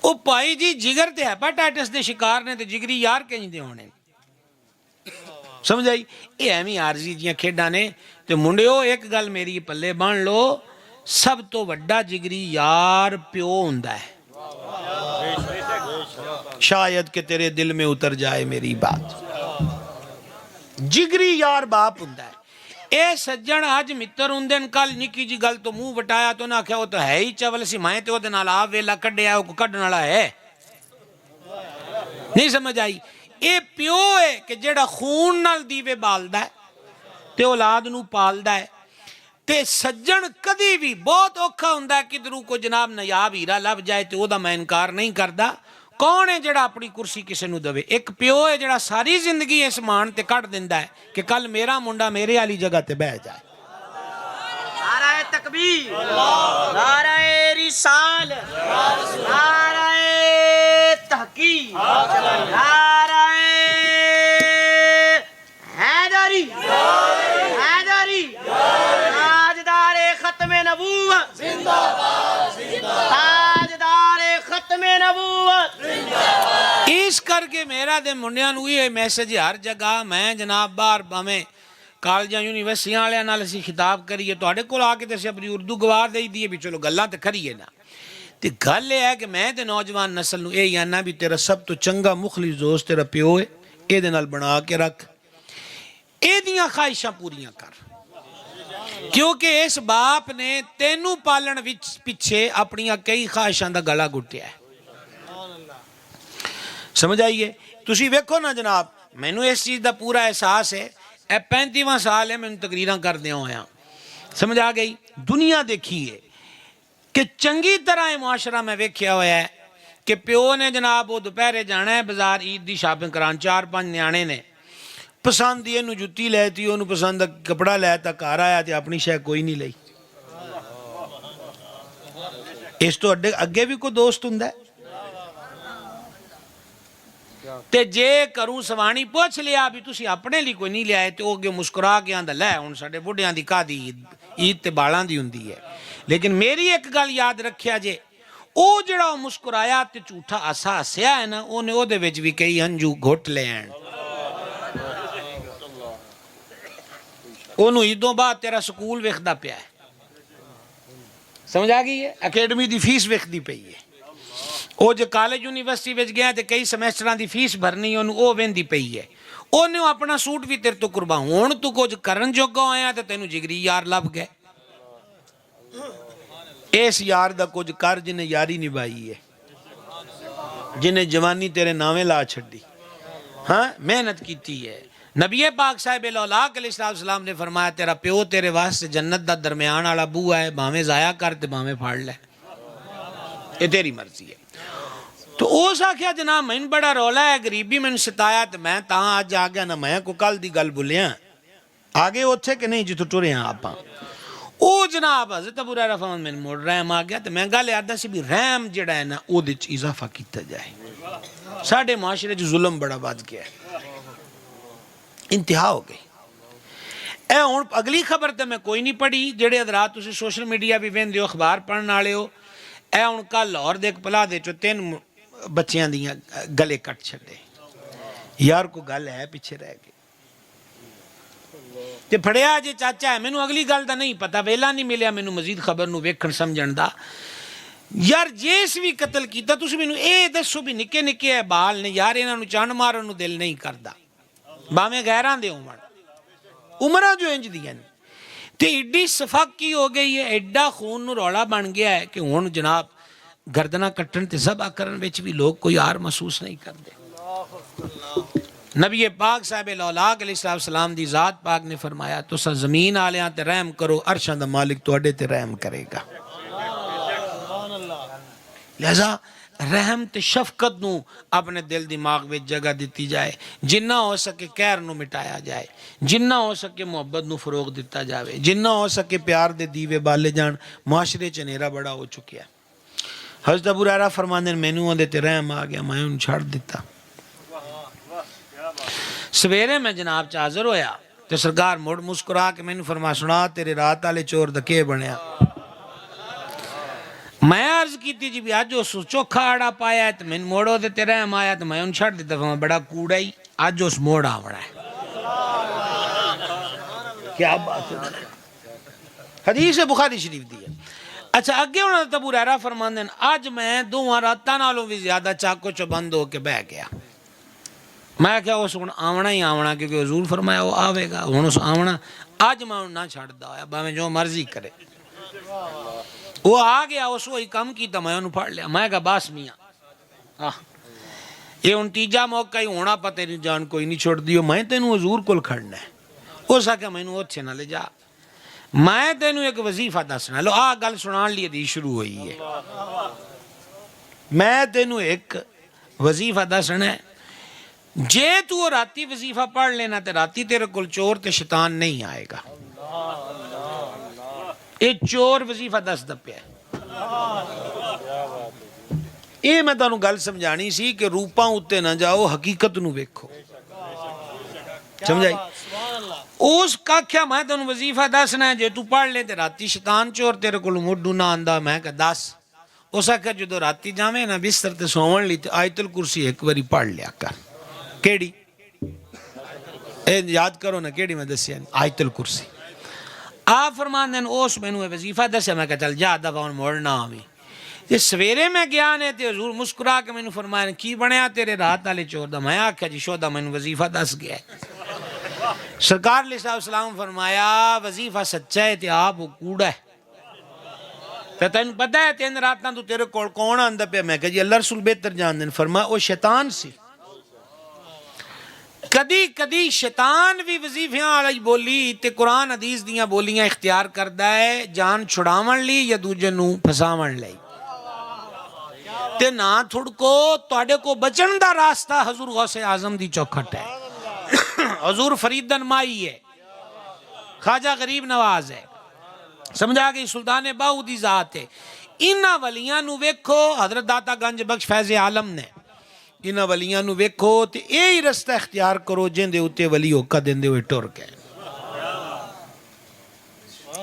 او بھائی جی جگر تے ہیپاٹائٹس دے شکار نے تے جگری یار کہیں دے ہونے، سمجھ آئی؟ یہ ایویں عارضی جیاں کھیڈاں نے۔ تے منڈیو ایک گل میری پلے بن لو، سب تو وڈا جگری یار پیو ہوندا ہے۔ شاید کہ تیرے دل میں اتر جائے میری بات، جگری یار باپ ہوندا ہے۔ اے سجن آج متر ہوندن، کل نکی جی گل تو منہ وٹایا تو نہ آکھیا وہ تو ہے ہی چول سی، میں تے او دے نال آپ ویلا کڈیا، او کڈن والا ہے نہیں، سمجھ آئی؟ اے پیو ہے کہ جیڑا خون نال دیوے بالدا ہے تے اولاد نو پالدا ہے۔ تے سجن کدی بھی بہت اوکھا ہوندا ہے کدھروں کو جناب نایاب ہیرا لب جائے تے او دا میں انکار نہیں کردا۔ کون ہے جڑا اپنی کرسی کسے نو دوے؟ ایک پیو ہے جڑا ساری زندگی اس مان تے کٹ دیندا ہے کہ کل میرا منڈا میرے والی جگہ تے بہ جائے۔ نعرہ تکبیر، نعرہ رسال، نعرہ تحقیق، نعرہ حیدری، حیدری، تاجدار ختم نبوت، تاجدار ختم نبوت۔ اس کر کے میرا دے منڈیاں نو یہ میسج ہر جگہ، میں جناب باہر بھاویں کالجاں یونیورسٹیاں والے نال اسی خطاب کریے تواڈے کول آ کے تے اسی اپنی اردو گواہ دئی دیے بھی چلو گلاں تے کریے نا۔ تے گل یہ ہے کہ میں تے نوجوان نسل نو یہ آنا بھی تیرا سب تو چنگا مخلص دوست تیرا پیو ہے، اے دے نال بنا کے رکھ، اے دیاں خواہشاں پوریاں کر، کیونکہ اس باپ نے تینوں پالن پیچھے اپنیاں کئی خواہشاں دا گلا گھٹیا ہے۔ سمجھ آئیے؟ تسی ویکھو نا جناب، مینوں اس چیز دا پورا احساس ہے، اے 35واں سال ہے مینوں تقریراں کردیاں ہویاں، سمجھ آ گئی؟ دنیا دیکھیے کہ چنگی طرح یہ معاشرہ میں ویکھیا ہوا ہے کہ پیو نے جناب وہ دوپہرے جانا ہے بازار عید دی شاپنگ کران، 4-5 نیانے نے پسند دی انہوں جتی لے تی، انہوں پسند کپڑا لے تا گھر آیا تے اپنی شے کوئی نہیں لئی۔ اس تو اگے بھی کوئی دوست ہوندا ہے؟ تے جے کروں سوانی پوچھ لیا بھی تسی اپنے لی کوئی نہیں لیا ہے تو اگے مسکرا کے آندا لے ہن ساڈے بڈھیاں دی کادی عید تے بالاں دی ہوندی ہے۔ لیکن میری ایک گل یاد رکھیا جے، او جڑا مسکرایا تے جھوٹا ہسا ہسیا ہے نا، اونے او دے وچ وی کئی ہنجو گھٹ لے ہیں۔ انہوں عیدوں بعد تیرا سکول ویکھدا پیا ہے، سمجھ آ گئی ہے؟ اکیڈمی دی فیس ویکھدی پئی ہے، او جو کالج یونیورسٹی وچ گیا تے کئی سیمیسٹراں دی فیس بھرنی انہوں او ویندی پئی ہے، انہوں اپنا سوٹ بھی تیرے تو قربان ہون تو کچھ کرن جوگا ہویا تے تینوں جگری یار لب گئے۔ اس یار دا کچھ کر جنہیں یاری نبھائی ہے، جنہیں جوانی تیرے نامے لا چھڑی، ہاں محنت کیتی ہے، نبی پاک صاحب الاولاق علیہ السلام نے فرمایا تیرا پیو تیرے واسطے جنت دا درمیان والا بوہا ہے، بھاویں ضائع کر تے بھاویں پھاڑ لے، یہ تیری مرضی ہے۔ تو اس آکھیا جناب میں بڑا رولا ہے، غریبی میں ستایا تے میں تاں آج آ گیا نا، میں کو کل دی گل بھولیا آگے اتھے کہ نہیں جتوں ٹرے ہیں آپ۔ او جناب حضرت ابو ہریرہ فرماندے میں موڑ رحم آ گیا تے میں گل یاد سی بھی رحم جڑا ہے نا او دے وچ اضافہ کیتا جائے۔ ساڈے معاشرے چ ظلم بڑا بد گیا ہے، انتہا ہو گئی۔ اے ہن اگلی خبر تے میں کوئی نہیں پڑھی، جڑے حضرات تسی سوشل میڈیا بھی ویندے ہو، اخبار پڑھن والے ہو، اے ہن کل لاہور دے ایک پلا دے چو 3 بچیاں دیاں گلے کٹ چھڈے، یار کو گل ہے پیچھے رہ گئے تے پھڑیا جے چاچا ہے، مینوں اگلی گل دا نہیں پتہ، ویلا نہیں ملیا مینوں مزید خبر نو ویکھن سمجھن دا۔ یار جیس بھی قتل کیتا تسی مینوں اے دسو بھی نکے نکے بال نے، یار انہاں نوں چان مارن نو دل نہیں کردا، باویں غیراں دے ہون، عمرہ جو انج دیاں نے تے ایڈی صفاق کی ہو گئی ہے، ایڈا خون نو رولا بن گیا ہے کہ ہن جناب گردناں کٹن تے ذبح کرن وچ بھی لوگ کوئی آر محسوس نہیں کردے۔ نبی پاک صاحب الاولاق علیہ السلام دی ذات پاک نے فرمایا تسا زمین آلیاں تے رحم کرو، عرشاں دا مالک تواڈے تے رحم کرے گا۔ لہذا رحم تے شفقت نو اپنے دل دماغ میں جگہ دیتی جائے، جنہ ہو سکے قہر نو مٹایا جائے، جنہ ہو سکے محبت نو فروغ دیتا جائے، جنہ ہو سکے پیار دے دیوے بالے جان۔ معاشرے چ ہنیرا بڑا ہو چکیا ہے۔ حضرت ابو ہریرہ فرماندے ہیں مینوں اودے تے رحم آ گیا، میں انہوں چھڑ دیتا۔ سویرے میں جناب چ حاضر ہویا تے سرکار مڑ مسکرا کے مینوں فرما سنا تیرے رات والے چور دا کے بنیا؟ میں عرض کیتی جی بھی آج اس چوکھا آڑا پایا ہے تو میں موڑو دے تیرے ہم آیا تو میں ان چھڑ دیتا فرما بڑا کوڑا ہی آج اس موڑ آوڑا ہے۔ کیا بات ہے، حدیث بخاری شریف دی ہے۔ اچھا اگے انہوں نے ابو ہریرہ فرماندے ہیں آج میں 2 راتاں نالوں بھی زیادہ چاکو چو بند ہو کے بہ گیا۔ میں کیا اس ہن آونا ہی آونا کیونکہ حضور فرمایا وہ آوے گا، ہن اس آونا آج میں نہ چھڑ دا ہویا باویں جو مرضی کرے۔ وہ آ گیا اس وہی کم کیتا، میں انہوں پڑھ لیا، میں کہا باس میاں یہ ان تیجا موقع ہی ہونا پتہ نہیں جان کوئی نہیں چھوڑ دیو، میں تینوں حضور کل کھڑنا ہے۔ وہ ساکھا میں انہوں اچھے نہ لے جا، میں تینوں ایک وظیفہ دسنا، لو آ گل سنان لیے دی شروع ہوئی ہے، میں تینوں ایک وظیفہ دسنا ہے، جے تو راتی وظیفہ پڑھ لینا تے راتی تیرے کل چور تے شیطان نہیں آئے گا۔ اے چور وظیفہ دس دپیا ہے، اے میں تانوں گل سمجھانی سی کہ روپاں اتے نہ جاؤ، حقیقت نو ویکھو، سمجھائی؟ اس کا کیا میں تانوں وظیفہ دسنا ہے، جے تو پڑھ لے تے راتی شیطان چور تیرے کول مڈو نہ آندا، میں کہ دس۔ اس آکھیا جدو راتی جاویں نا بستر تے سوون لی تے آیت الکرسی ایک واری پڑھ لیا کر۔ کیڑی؟ اے یاد کرو نا کیڑی میں دسیا آیت الکرسی۔ آپ فرماندے ہیں اس میں نے وظیفہ دسیا، میں کہا چل جا دفعہ موڑنا آویں۔ یہ سویرے میں گیا نے تے حضور مسکرا کے میں نے فرمایا کی بنیا تیرے رات والے چور دا؟ میں آکھیا جی شودا میں نے وظیفہ دس گیا ہے۔ سرکار علیہ السلام فرمایا وظیفہ سچا ہے تے آپ کوڑا ہے، تے تینوں پتہ ہے 3 راتاں تو تیرے کول کون آندا پیا؟ میں کہا جی اللہ رسول بہتر جان دین۔ فرمایا وہ شیطان سی۔ کدی کدی شیطان بھی وظیفیاں والی بولی تے قرآن حدیث دیاں بولیاں اختیار کردا ہے جان چھڑاون لی یا دوجے نو پھساون لئی، تے نہ تھڑکو تواڈے کو بچن دا راستہ حضور غوث اعظم دی چوکھٹ ہے، حضور فرید نمائی ہے، خواجہ غریب نواز ہے، سمجھا گئی سلطان باہو دی ذات ہے۔ انہاں ولیاں نو ویکھو، حضرت داتا گنج بخش فیض عالم نے انہاں ولیاں نو ویکھو تے یہی رستہ اختیار کرو جن دے اتے ولی ہوکا دیندے ہوئے ٹر گئے،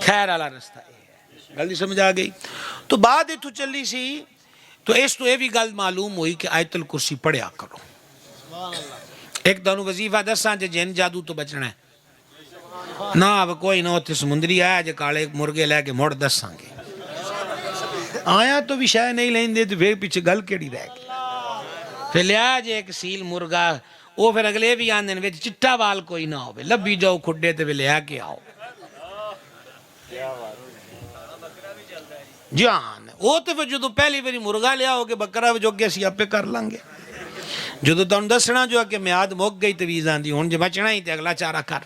خیر والا رستہ ہے۔ گل سمجھ آ گئی؟ تو بعد اتو چلی سی تو اس تو یہ بھی گل معلوم ہوئی کہ آیت الکرسی پڑھیا کرو۔ ایک تانوں وظیفہ دساں جے جن جادو تو بچنا ہے نہ، اب کوئی نہ ہوتے سمندری آیا جے کالے مرغے لے کے مڑ دساں گے، آیا تو بھی شاید نہیں لیں دے تو پھر پیچھے گل کیڑی رہ گئی، پھر لیا جے ایک سیل مرغا، وہ پھر اگلے بھی آندے نے چٹا وال کوئی نہ ہو، لبی جاؤ کھڈے تے لیا کے آؤ۔ جان وہ تو پھر جدو پہلی باری مرغا لیا ہو کے بکرا جو گیا سی آپ پہ کر لیں گے، ਜਦੋਂ ਤੁਹਾਨੂੰ ਦੱਸਣਾ ਜੋ ਕਿ ਮਿਆਦ ਮੁੱਕ ਗਈ ਤਵੀਜ਼ਾਂ ਦੀ, ਹੁਣ ਜੇ ਬਚਣਾ ਹੀ ਤੇ ਅਗਲਾ ਚਾਰਾ ਕਰ।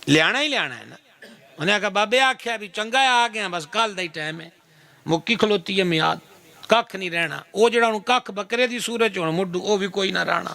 ਲਿਆਣਾ ਹੀ ਲਿਆਣਾ ਹੈ ਨਾ। ਉਹਨੇ ਆਖਿਆ ਬਾਬੇ ਆਖਿਆ ਵੀ ਚੰਗਾ ਆ ਗਿਆ, ਬਸ ਕੱਲ ਦਾ ਹੀ ਟਾਈਮ ਹੈ, ਮੁੱਕੀ ਖਲੋਤੀ ਹੈ ਮਿਆਦ, ਕੱਖ ਨਹੀਂ ਰਹਿਣਾ। ਉਹ ਜਿਹੜਾ ਹੁਣ ਕੱਖ ਬੱਕਰੇ ਦੀ ਸੂਰਤ ਚ ਹੁਣ ਮੁੱਢੂ, ਉਹ ਵੀ ਕੋਈ ਨਾ ਰਹਿਣਾ।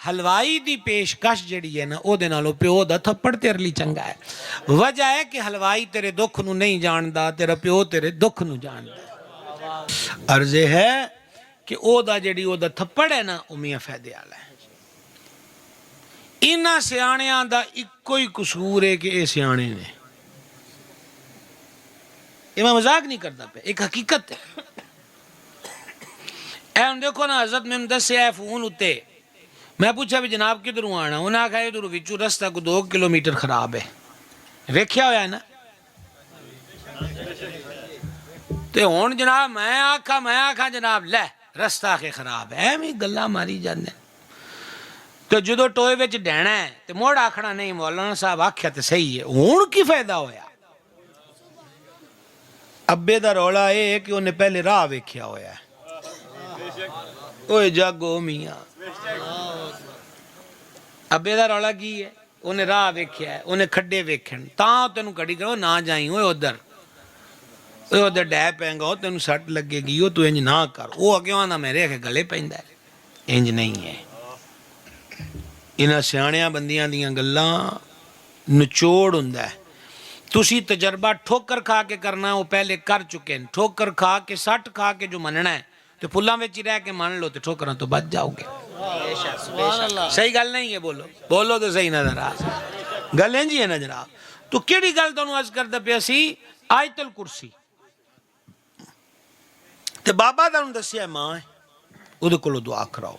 ਹਲਵਾਈ ਦੀ ਪੇਸ਼ਕਸ਼ ਜਿਹੜੀ ਹੈ ਨਾ ਉਹਦੇ ਨਾਲੋਂ ਪਿਓ ਦਾ ਥੱਪੜ ਤੇਰੇ ਲਈ ਚੰਗਾ ਹੈ। ਵਜ੍ਹਾ ਹੈ ਕਿ ਹਲਵਾਈ ਤੇਰੇ ਦੁੱਖ ਨੂੰ ਨਹੀਂ ਜਾਣਦਾ, ਤੇਰਾ ਪਿਓ ਤੇਰੇ ਦੁੱਖ ਨੂੰ ਜਾਣਦਾ। ਅਰਜ਼ ਇਹ ਹੈ ਕਿ ਉਹਦਾ ਥੱਪੜ ਹੈ ਨਾ ਉਹ ਮੀਆਂ ਫਾਇਦੇ ਵਾਲਾ ਹੈ। ਇਹਨਾਂ ਸਿਆਣਿਆਂ ਦਾ ਇੱਕੋ ਹੀ ਕਸੂਰ ਹੈ ਕਿ ਇਹ ਸਿਆਣੇ ਨੇ। ਇਹ ਮੈਂ ਮਜ਼ਾਕ ਨਹੀਂ ਕਰਦਾ ਪਿਆ, ਇੱਕ ਹਕੀਕਤ ਹੈ। ਐ ਹੁਣ ਦੇਖੋ ਨਾ, ਹਜ਼ਰਤ ਮੈਨੂੰ ਦੱਸਿਆ ਫੋਨ ਉੱਤੇ, ਮੈਂ ਪੁੱਛਿਆ ਵੀ ਜਨਾਬ ਕਿਧਰੋਂ ਆਣਾ, ਉਹਨਾਂ ਆਖਿਆ ਇਧਰੋਂ ਵਿੱਚੋਂ ਰਸਤਾ ਕੋ 2 ਕਿਲੋਮੀਟਰ ਖਰਾਬ ਹੈ। ਵੇਖਿਆ ਹੋਇਆ ਨਾ। ਤੇ ਹੁਣ ਜਨਾਬ ਮੈਂ ਆਖਾਂ ਜਨਾਬ ਲੈ ਰਸਤਾ ਕੇ ਖਰਾਬ ਹੈ, ਐਵੇਂ ਗੱਲਾਂ ਮਾਰੀ ਜਾਂਦੇ। ਤੇ ਜਦੋਂ ਟੋਏ ਵਿੱਚ ਡੈਣਾ ਹੈ ਤੇ ਮੋੜ ਆਖਣਾ ਨਹੀਂ ਮੌਲਾਨਾ ਸਾਹਿਬ ਆਖਿਆ ਤੇ ਸਹੀ ਹੈ। ਹੁਣ ਕੀ ਫਾਇਦਾ ਹੋਇਆ? ਅੱਬੇ ਦਾ ਰੌਲਾ ਇਹ ਹੈ ਕਿ ਉਹਨੇ ਪਹਿਲੇ ਰਾਹ ਵੇਖਿਆ ਹੋਇਆ। ਓਏ ਜਾਗੋ ਮੀਆਂ, ਅੱਬੇ ਦਾ ਰੌਲਾ ਕੀ ਹੈ? ਉਹਨੇ ਰਾਹ ਵੇਖਿਆ, ਉਹਨੇ ਖੱਡੇ ਵੇਖਣ, ਤਾਂ ਤੈਨੂੰ ਕੜੀ ਕਰੋ ਨਾ ਜਾਈ ਓਏ ਉਧਰ ਡੈ ਪੈਂਗਾ, ਤੈਨੂੰ ਸੱਟ ਲੱਗੇਗੀ, ਉਹ ਤੂੰ ਇੰਜ ਨਾ ਕਰ। ਉਹ ਅੱਗੇ ਆਂਦਾ ਮੇਰੇ ਆਖੇ ਗਲੇ ਪੈਂਦਾ। ਇੰਜ ਨਹੀਂ ਹੈ। ਇਹਨਾਂ ਸਿਆਣਿਆਂ ਬੰਦਿਆਂ ਦੀਆਂ ਗੱਲਾਂ ਨਿਚੋੜ ਹੁੰਦਾ ਹੈ। ਤੁਸੀਂ ਤਜਰਬਾ ਠੋਕਰ ਖਾ ਕੇ ਕਰਨਾ, ਉਹ ਪਹਿਲੇ ਕਰ ਚੁੱਕੇ ਨੇ। ਠੋਕਰ ਖਾ ਕੇ ਸੱਟ ਖਾ ਕੇ ਜੋ ਮੰਨਣਾ ਹੈ ਤੇ ਫੁੱਲਾਂ ਵਿੱਚ ਹੀ ਰਹਿ ਕੇ ਮੰਨ ਲਓ ਤੇ ਠੋਕਰਾਂ ਤੋਂ ਬਚ ਜਾਓਗੇ। ਸਹੀ ਗੱਲ ਨਹੀਂ ਹੈ? ਬੋਲੋ ਤਾਂ ਸਹੀ ਨਜ਼ਰ ਆ ਗੱਲ ਇੰਝ ਹੀ ਹੈ ਨਾ ਜਨਾਬ। ਤੂੰ ਕਿਹੜੀ ਗੱਲ ਤੁਹਾਨੂੰ ਅਰਜ਼ ਕਰਦਾ ਪਿਆ ਸੀ? ਆਇਤਲ ਕੁਰਸੀ ਤੇ ਬਾਬਾ ਤੁਹਾਨੂੰ ਦੱਸਿਆ ਮਾਂ ਹੈ, ਉਹਦੇ ਕੋਲੋਂ ਦੁਆ ਕਰਾਓ।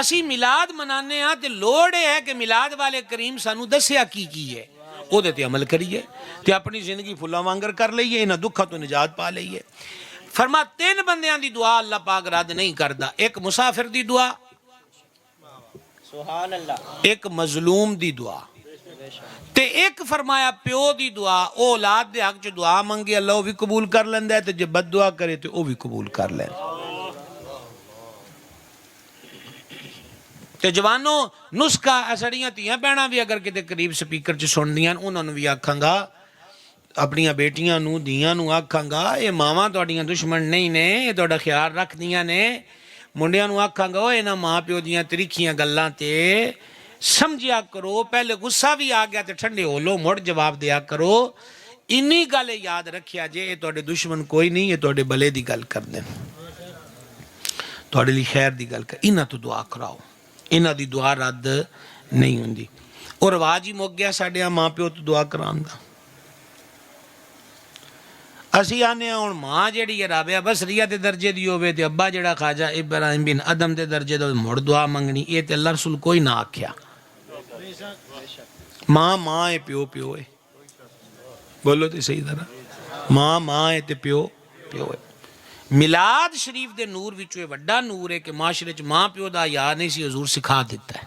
ਅਸੀਂ ਮਿਲਾਦ ਮਨਾਉਂਦੇ ਹਾਂ ਤੇ ਲੋੜ ਇਹ ਹੈ ਕਿ ਮਿਲਾਦ ਵਾਲੇ ਕਰੀਮ ਸਾਨੂੰ ਦੱਸਿਆ ਕੀ ਹੈ, ਉਹਦੇ ਤੇ ਅਮਲ ਕਰੀਏ ਤੇ ਆਪਣੀ ਜ਼ਿੰਦਗੀ ਫੁੱਲਾਂ ਵਾਂਗਰ ਕਰ ਲਈਏ, ਇਹਨਾਂ ਦੁੱਖਾਂ ਤੋਂ ਨਿਜਾਤ ਪਾ ਲਈਏ। ਫਰਮਾ 3 ਬੰਦਿਆਂ ਦੀ ਦੁਆ ਅੱਲਾਹ ਪਾਕ ਰੱਦ ਨਹੀਂ ਕਰਦਾ। ਇੱਕ ਮੁਸਾਫਿਰ ਦੀ ਦੁਆ, ਸੁਭਾਨ ਅੱਲਾਹ, ਇੱਕ ਮਜ਼ਲੂਮ ਦੀ ਦੁਆ ਤੇ ਇੱਕ ਫਰਮਾਇਆ ਪਿਓ ਦੀ ਦੁਆ। ਉਹ ਔਲਾਦ ਦੇ ਹੱਕ ਚ ਦੁਆ ਮੰਗੇ ਅੱਲਾਹ ਉਹ ਵੀ ਕਬੂਲ ਕਰ ਲੈਂਦਾ ਹੈ ਤੇ ਜੇ ਬਦਦੁਆ ਕਰੇ ਤੇ ਉਹ ਵੀ ਕਬੂਲ ਕਰ ਲੈਂਦਾ। ਤੇ ਜਵਾਨੋ ਨੁਸਖਾ ਅਸੜੀਆਂ ਧੀਆਂ ਭੈਣਾਂ ਵੀ ਅਗਰ ਕਿਤੇ ਕਰੀਬ ਸਪੀਕਰ 'ਚ ਸੁਣਦੀਆਂ ਉਹਨਾਂ ਨੂੰ ਵੀ ਆਖਾਂਗਾ, ਆਪਣੀਆਂ ਬੇਟੀਆਂ ਨੂੰ ਧੀਆਂ ਨੂੰ ਆਖਾਂਗਾ, ਇਹ ਮਾਵਾਂ ਤੁਹਾਡੀਆਂ ਦੁਸ਼ਮਣ ਨਹੀਂ ਨੇ, ਇਹ ਤੁਹਾਡਾ ਖਿਆਲ ਰੱਖਦੀਆਂ ਨੇ। ਮੁੰਡਿਆਂ ਨੂੰ ਆਖਾਂਗਾ ਉਹ ਇਹਨਾਂ ਮਾਂ ਪਿਓ ਦੀਆਂ ਤਰੀਖੀਆਂ ਗੱਲਾਂ ਤੇ ਸਮਝਿਆ ਕਰੋ। ਪਹਿਲੇ ਗੁੱਸਾ ਵੀ ਆ ਗਿਆ ਤੇ ਠੰਡੇ ਹੋ ਲੋ, ਮੁੜ ਜਵਾਬ ਦਿਆ ਕਰੋ। ਇੰਨੀ ਗੱਲ ਯਾਦ ਰੱਖਿਆ ਜੇ ਇਹ ਤੁਹਾਡੇ ਦੁਸ਼ਮਣ ਕੋਈ ਨਹੀਂ, ਇਹ ਤੁਹਾਡੇ ਭਲੇ ਦੀ ਗੱਲ ਕਰਦੇ ਨੇ, ਤੁਹਾਡੇ ਲਈ ਖੈਰ ਦੀ ਗੱਲ ਕਰ। ਇਹਨਾਂ ਤੋਂ ਦੁਆ ਕਰਾਓ, ਇਹਨਾਂ ਦੀ ਦੁਆ ਰੱਦ ਨਹੀਂ ਹੁੰਦੀ। ਉਹ ਰਿਵਾਜ ਹੀ ਮੁੱਕ ਗਿਆ ਸਾਡੇ ਮਾਂ ਪਿਓ ਤੋਂ ਦੁਆ ਕਰਾਉਣ ਦਾ। ਅਸੀਂ ਆਨੇ ਹਾਂ ਹੁਣ ਮਾਂ ਜਿਹੜੀ ਹੈ ਰਾਬਿਆ ਬਸਰੀਆ ਦੇ ਦਰਜੇ ਦੀ ਹੋਵੇ ਤੇ ਅੱਬਾ ਜਿਹੜਾ ਖਾਜਾ ਇਬਰਾਹਿਮ ਬਿਨ ਅਦਮ ਦੇ ਦਰਜੇ ਦਾ, ਮੁੜ ਦੁਆ ਮੰਗਣੀ। ਇਹ ਤੇ ਅੱਲਾਹ ਰਸੂਲ ਕੋਈ ਨਾ ਆਖਿਆ। ਮਾਂ ਹੈ, ਪਿਓ ਹੈ। ਬੋਲੋ ਤੇ ਸਹੀ ਤਰ੍ਹਾਂ, ਮਾਂ ਹੈ ਤੇ ਪਿਓ ਹੈ। ਮਿਲਾਦ ਸ਼ਰੀਫ ਦੇ ਨੂਰ ਵਿੱਚੋਂ ਇਹ ਵੱਡਾ ਨੂਰ ਹੈ ਕਿ ਮਾਸ਼ਰੇ 'ਚ ਮਾਂ ਪਿਓ ਦਾ ਯਾਦ ਨਹੀਂ ਸੀ, ਹਜ਼ੂਰ ਸਿਖਾ ਦਿੱਤਾ ਹੈ।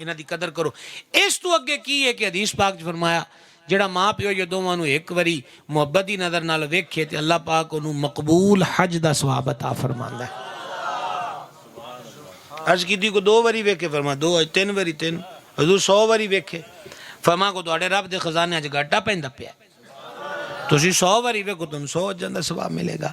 ਇਹਨਾਂ ਦੀ ਕਦਰ ਕਰੋ। ਇਸ ਤੋਂ ਅੱਗੇ ਕੀ ਹੈ ਕਿ ਹਦੀਸ ਪਾਕ 'ਚ ਫਰਮਾਇਆ ਜਿਹੜਾ ਮਾਂ ਪਿਓ ਇਹ ਦੋਵਾਂ ਨੂੰ ਇੱਕ ਵਾਰੀ ਮੁਹੱਬਤ ਦੀ ਨਜ਼ਰ ਨਾਲ ਵੇਖੇ ਤੇ ਅੱਲਾਹ ਪਾਕ ਉਹਨੂੰ ਮਕਬੂਲ ਹਜ ਦਾ ਸਵਾਬ ਅਤਾ ਫਰਮਾਉਂਦਾ ਹੈ। ਹਜ ਕੀਤੀ ਕੋ 2 ਵਾਰੀ ਵੇਖੇ, ਫਰਮਾ 2 3 ਵਾਰੀ 3 ਹਜ਼ੂਰ 100 ਵਾਰੀ ਵੇਖੇ। ਫਰਮਾ ਕੋ ਤੁਹਾਡੇ ਰੱਬ ਦੇ ਖਜ਼ਾਨੇ 'ਚ ਘਾਟਾ ਪੈਂਦਾ ਪਿਆ, ਤੁਸੀਂ 100 ਵਾਰੀ ਵੇਖੋ ਤੁਹਾਨੂੰ 100 ਅਜਰ ਦਾ ਸਵਾਬ ਮਿਲੇਗਾ।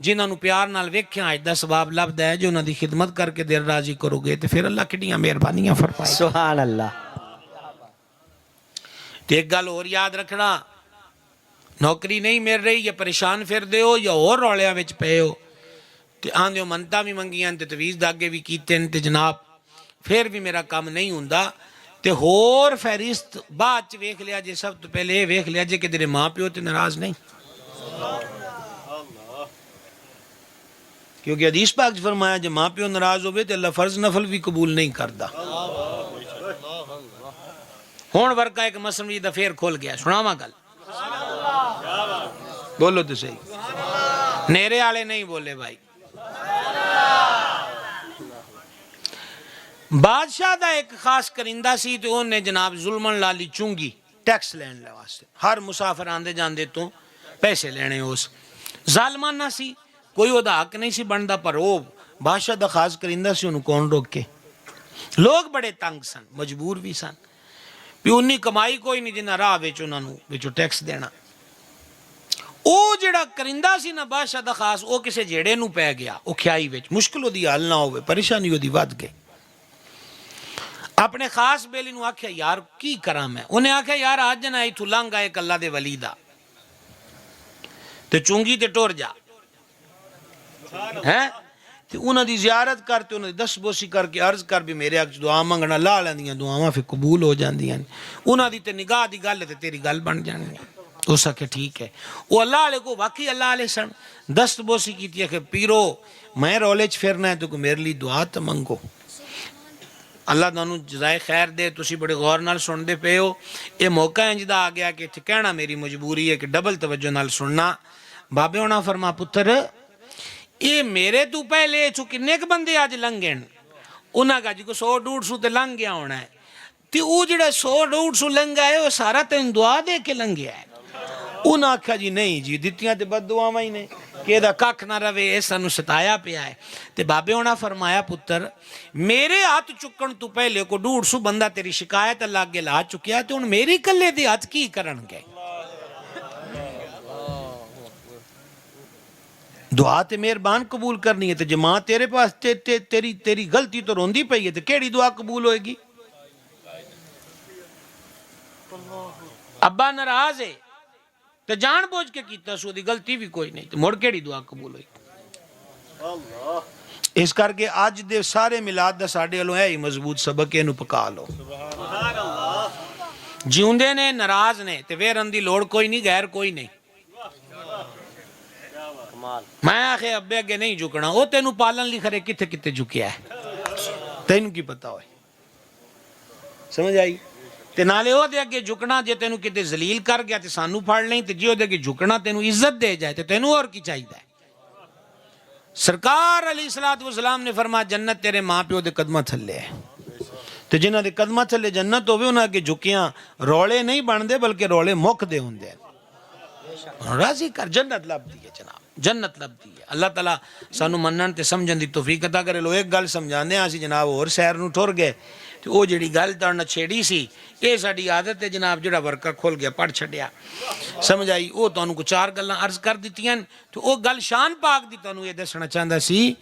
ਜਿਨ੍ਹਾਂ ਨੂੰ ਪਿਆਰ ਨਾਲ ਵੇਖਿਆ ਅੱਜ ਦਾ ਸਵਾਬ ਲੱਭਦਾ ਹੈ, ਜੇ ਉਹਨਾਂ ਦੀ ਖਿਦਮਤ ਕਰਕੇ ਦਿਲ ਰਾਜ਼ੀ ਕਰੋਗੇ ਤੇ ਫਿਰ ਅੱਲਾਹ ਕਿੰਨੀਆਂ ਮਿਹਰਬਾਨੀਆਂ ਫਰਮਾਏ। ਸੁਭਾਨ ਅੱਲਾਹ। ਤੇ ਇੱਕ ਗੱਲ ਹੋਰ ਯਾਦ ਰੱਖਣਾ, ਨੌਕਰੀ ਨਹੀਂ ਮਿਲ ਰਹੀ ਜਾਂ ਪਰੇਸ਼ਾਨ ਫਿਰਦੇ ਹੋ ਜਾਂ ਹੋਰ ਰੌਲਿਆਂ ਵਿੱਚ ਪਏ ਹੋ ਤੇ ਆਂਦੇ ਹੋ ਮੰਨਤਾਂ ਵੀ ਮੰਗੀਆਂ ਤੇ ਤਵੀਜ਼ ਦਾ ਅੱਗੇ ਵੀ ਕੀਤੇ ਨੇ ਤੇ ਜਨਾਬ ਫਿਰ ਵੀ ਮੇਰਾ ਕੰਮ ਨਹੀਂ ਹੁੰਦਾ ਤੇ ਹੋਰ ਫਹਿਰਿਸਤ ਬਾਅਦ ਚ ਵੇਖ ਲਿਆ ਜੇ। ਸਭ ਤੋਂ ਪਹਿਲੇ ਇਹ ਵੇਖ ਲਿਆ ਜੇ ਕਿ ਤੇਰੇ ਮਾਂ ਪਿਓ ਤੇ ਨਾਰਾਜ਼ ਨਹੀਂ, ਕਿਉਂਕਿ ਹਦੀਸ ਪਾਕ ਚ ਫਰਮਾਇਆ ਜੇ ਮਾਂ ਪਿਓ ਨਾਰਾਜ਼ ਹੋਵੇ ਤੇ ਅੱਲਾਹ ਫਰਜ਼ ਨਫਲ ਵੀ ਕਬੂਲ ਨਹੀਂ ਕਰਦਾ। ਹੁਣ ਵਰਕਾ ਇੱਕ ਮਸਨਵੀ ਦਾ ਫੇਰ ਖੁੱਲ ਗਿਆ, ਸੁਣਾਵਾਂ ਗੱਲ? ਬੋਲੋ ਤੇ ਸਹੀ, ਨੇਰੇ ਵਾਲੇ ਨਹੀਂ ਬੋਲੇ ਭਾਈ। ਬਾਦਸ਼ਾਹ ਦਾ ਇੱਕ ਖਾਸ ਕਰਿੰਦਾ ਸੀ ਤੇ ਉਹਨੇ ਜਨਾਬ ਜ਼ੁਲਮਨ ਲਾਲੀ ਚੁੰਗੀ ਟੈਕਸ ਲੈਣ ਵਾਸਤੇ ਹਰ ਮੁਸਾਫਰ ਆਂਦੇ ਜਾਂਦੇ ਤੋਂ پیسے لینے اس ظالمانہ سی کوئی وہ حق نہیں سی بنتا پر وہ بادشاہ دا خاص کرندہ سی انہوں کون روکے لوگ بڑے تنگ سن مجبور بھی سن بھی انہی کمائی کوئی نہیں جنہ راہ وچ انہوں نے وچوں ٹیکس دینا او جڑا کرندہ سی نا بادشاہ دا خاص او کسے جیڑے نو پہ گیا او کھیائی وچ مشکل ہو دی حل نہ ہوئے پریشانی ہو دی ود گئے اپنے خاص بیلی نو آکھیا یار کی کرا میں انہیں آکھیا یار آج جنا ایتھو لنگ آئے اللہ دے ولی دا تے چونگی تے ٹور جا ہیں تے انہاں دی زیارت کرتے انہاں دی دس بوسی کر کے عرض کر بھی میرے اکھ دعا منگنا لا لیندیاں دعاواں پھر قبول ہو جاندیاں انہاں دی تے نگاہ دی گل تے تیری گل بن جانی ہو سکے ٹھیک ہے وہ اللہ علیہ کو واقعی اللہ علیہ سن دست بوسی کی تھی کہ پیرو میں رولے چ پھرنا ہے تو میرے لیے دعا تو منگو اللہ دانوں جزائے خیر دے تسی بڑے غور نال سن دے پے ہو یہ موقع ہے جدا آ گیا کہ کہنا میری مجبوری ہے کہ ڈبل توجہ نال سننا بابے ہونا فرما پتر یہ میرے تو پہلے چھو کنے کے بندے آج لنگن انہاں کا جی کو 100-150 تے لنگ گیا ہونا ہے تی وہ جڑا 100-150 لنگا ہے وہ سارا تین دعا دے کے لنگ گیا ہے انہاں آکھا جی نہیں جی دیتیاں تے بد دعا میں ہی نہیں کہ دا ککھ نہ روے ایسا نو ستایا پیا ہے تے بابے ہونا فرمایا پتر میرے ہاتھ چکن تو پہلے کو 150 بندہ تیری شکایت اللہ کے لا چکیا تے ان میری کلے دی ہاتھ کی کرن گئے دعا تے مہربان قبول کرنی ہے تے جماع تیرے پاس تیری غلطی تو روندی پئی ہے تے کیڑی دعا قبول ہوئے گی ابا ناراض ہے تے جان بوجھ کے کیتا سو دی غلطی بھی کوئی نہیں تے مڑ کیڑی دعا قبول ہوئی اس کر کے آج دے سارے میلاد دا ساڈے والوں ہے ہی مضبوط سبق اینو پکا لو جیوندے نے ناراض نے تے ویرن دی لوڑ کوئی نہیں غیر کوئی نہیں میں آخے ابے اگے نہیں جھکنا وہ تینوں پالن لی کھرے کتے کتے جھکیا ہے تینوں کی پتا ہوئے سمجھ آئی تے نالے وہ دے اگے جھکنا جے تینوں کتے ذلیل کر گیا تے سانو پھاڑ لیں تے جیو دے اگے جھکنا تینوں عزت دے جائے تے تینوں اور کی چاہیے ہے سرکار علیہ السلام نے فرمایا جنت تیرے ماں پیو دے قدمہ تھلے ہے تے جنہ دے قدمہ تھلے جنت ہوئے انہاں اگے جھکیاں رولے نہیں بن دے بلکہ رولے موک دے ہوں دے راضی کر جنت لب دیئے جناب جنت لب دی ہے اللہ تعالیٰ سانو منن تے سمجھن دی توفیق عطا کرے لو ایک گل سمجھانے ہاں سی جناب اور سیر نو ٹر گئے تو وہ جڑی گل تڑنا چھیڑی سی یہ ساڈی عادت ہے جناب جڑا ورکا کھول گیا پڑھ چھڑیا سمجھ آئی وہ تانوں کو 4 گلاں عرض کر دتیاں تو وہ گل شان پاک دی تانوں یہ دسنا چاہندا سی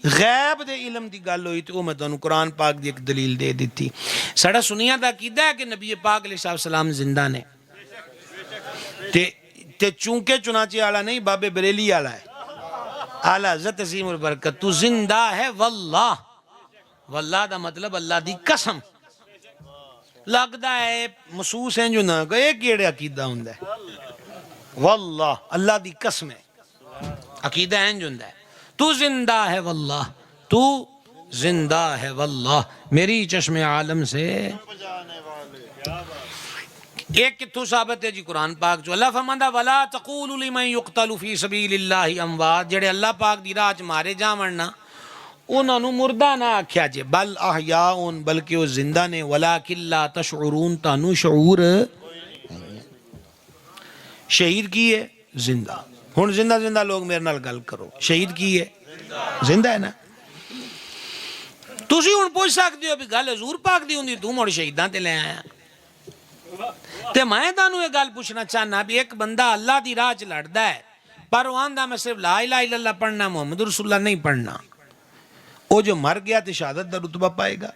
غیب دے علم دی گل ہوئی تو میں تانوں قرآن پاک دی ایک دلیل دے دیتی ساڈا سنیا دا عقیدہ ہے کہ نبی پاک علیہ السلام زندہ نے تے چونکہ چنانچہ آلہ نہیں بابے بریلی آلہ ہے آلہ حضرت عظیم البرکت تو زندہ ہے واللہ واللہ دا مطلب اللہ دی قسم لگدا ہے محسوس ہیں جو نہ کہ ایک کیڑے عقیدہ ہوں ہے واللہ اللہ دی قسم ہے عقیدہ ہیں جو ہے تو زندہ ہے واللہ تو زندہ ہے واللہ میری چشم عالم سے ایک کتھو ثابت ہے جی قرآن پاک جو اللہ فرماندہ وَلَا تَقُولُ لِمَنْ يُقْتَلُ فِي سَبِيلِ اللَّهِ اموات جڑے اللہ پاک دی راہ مارے جاوڑنا انہوں نے مردہ نہ آکھیا جے بل احیاؤن بلکہ وہ زندہ نے وَلَاكِنْ لَا تَشْعُرُونَ تانو شعور شہید کی ہے زندہ ہن زندہ زندہ لوگ میرے نال گل کرو شہید کی ہے زندہ ہے نا تسی ہن پوچھ سکتے ہو بھی گل حضور پاک دی ہوندی تو مڑ شہیداں تے لے آیا تے میں تانوں یہ گل پوچھنا چاہنا بھی ایک بندہ اللہ دی راہ چ لڑدا ہے پر وہ آندا میں صرف لا الہ الا اللہ پڑھنا محمد رسول اللہ نہیں پڑھنا وہ جو مر گیا تے شہادت دا رتبہ پائے گا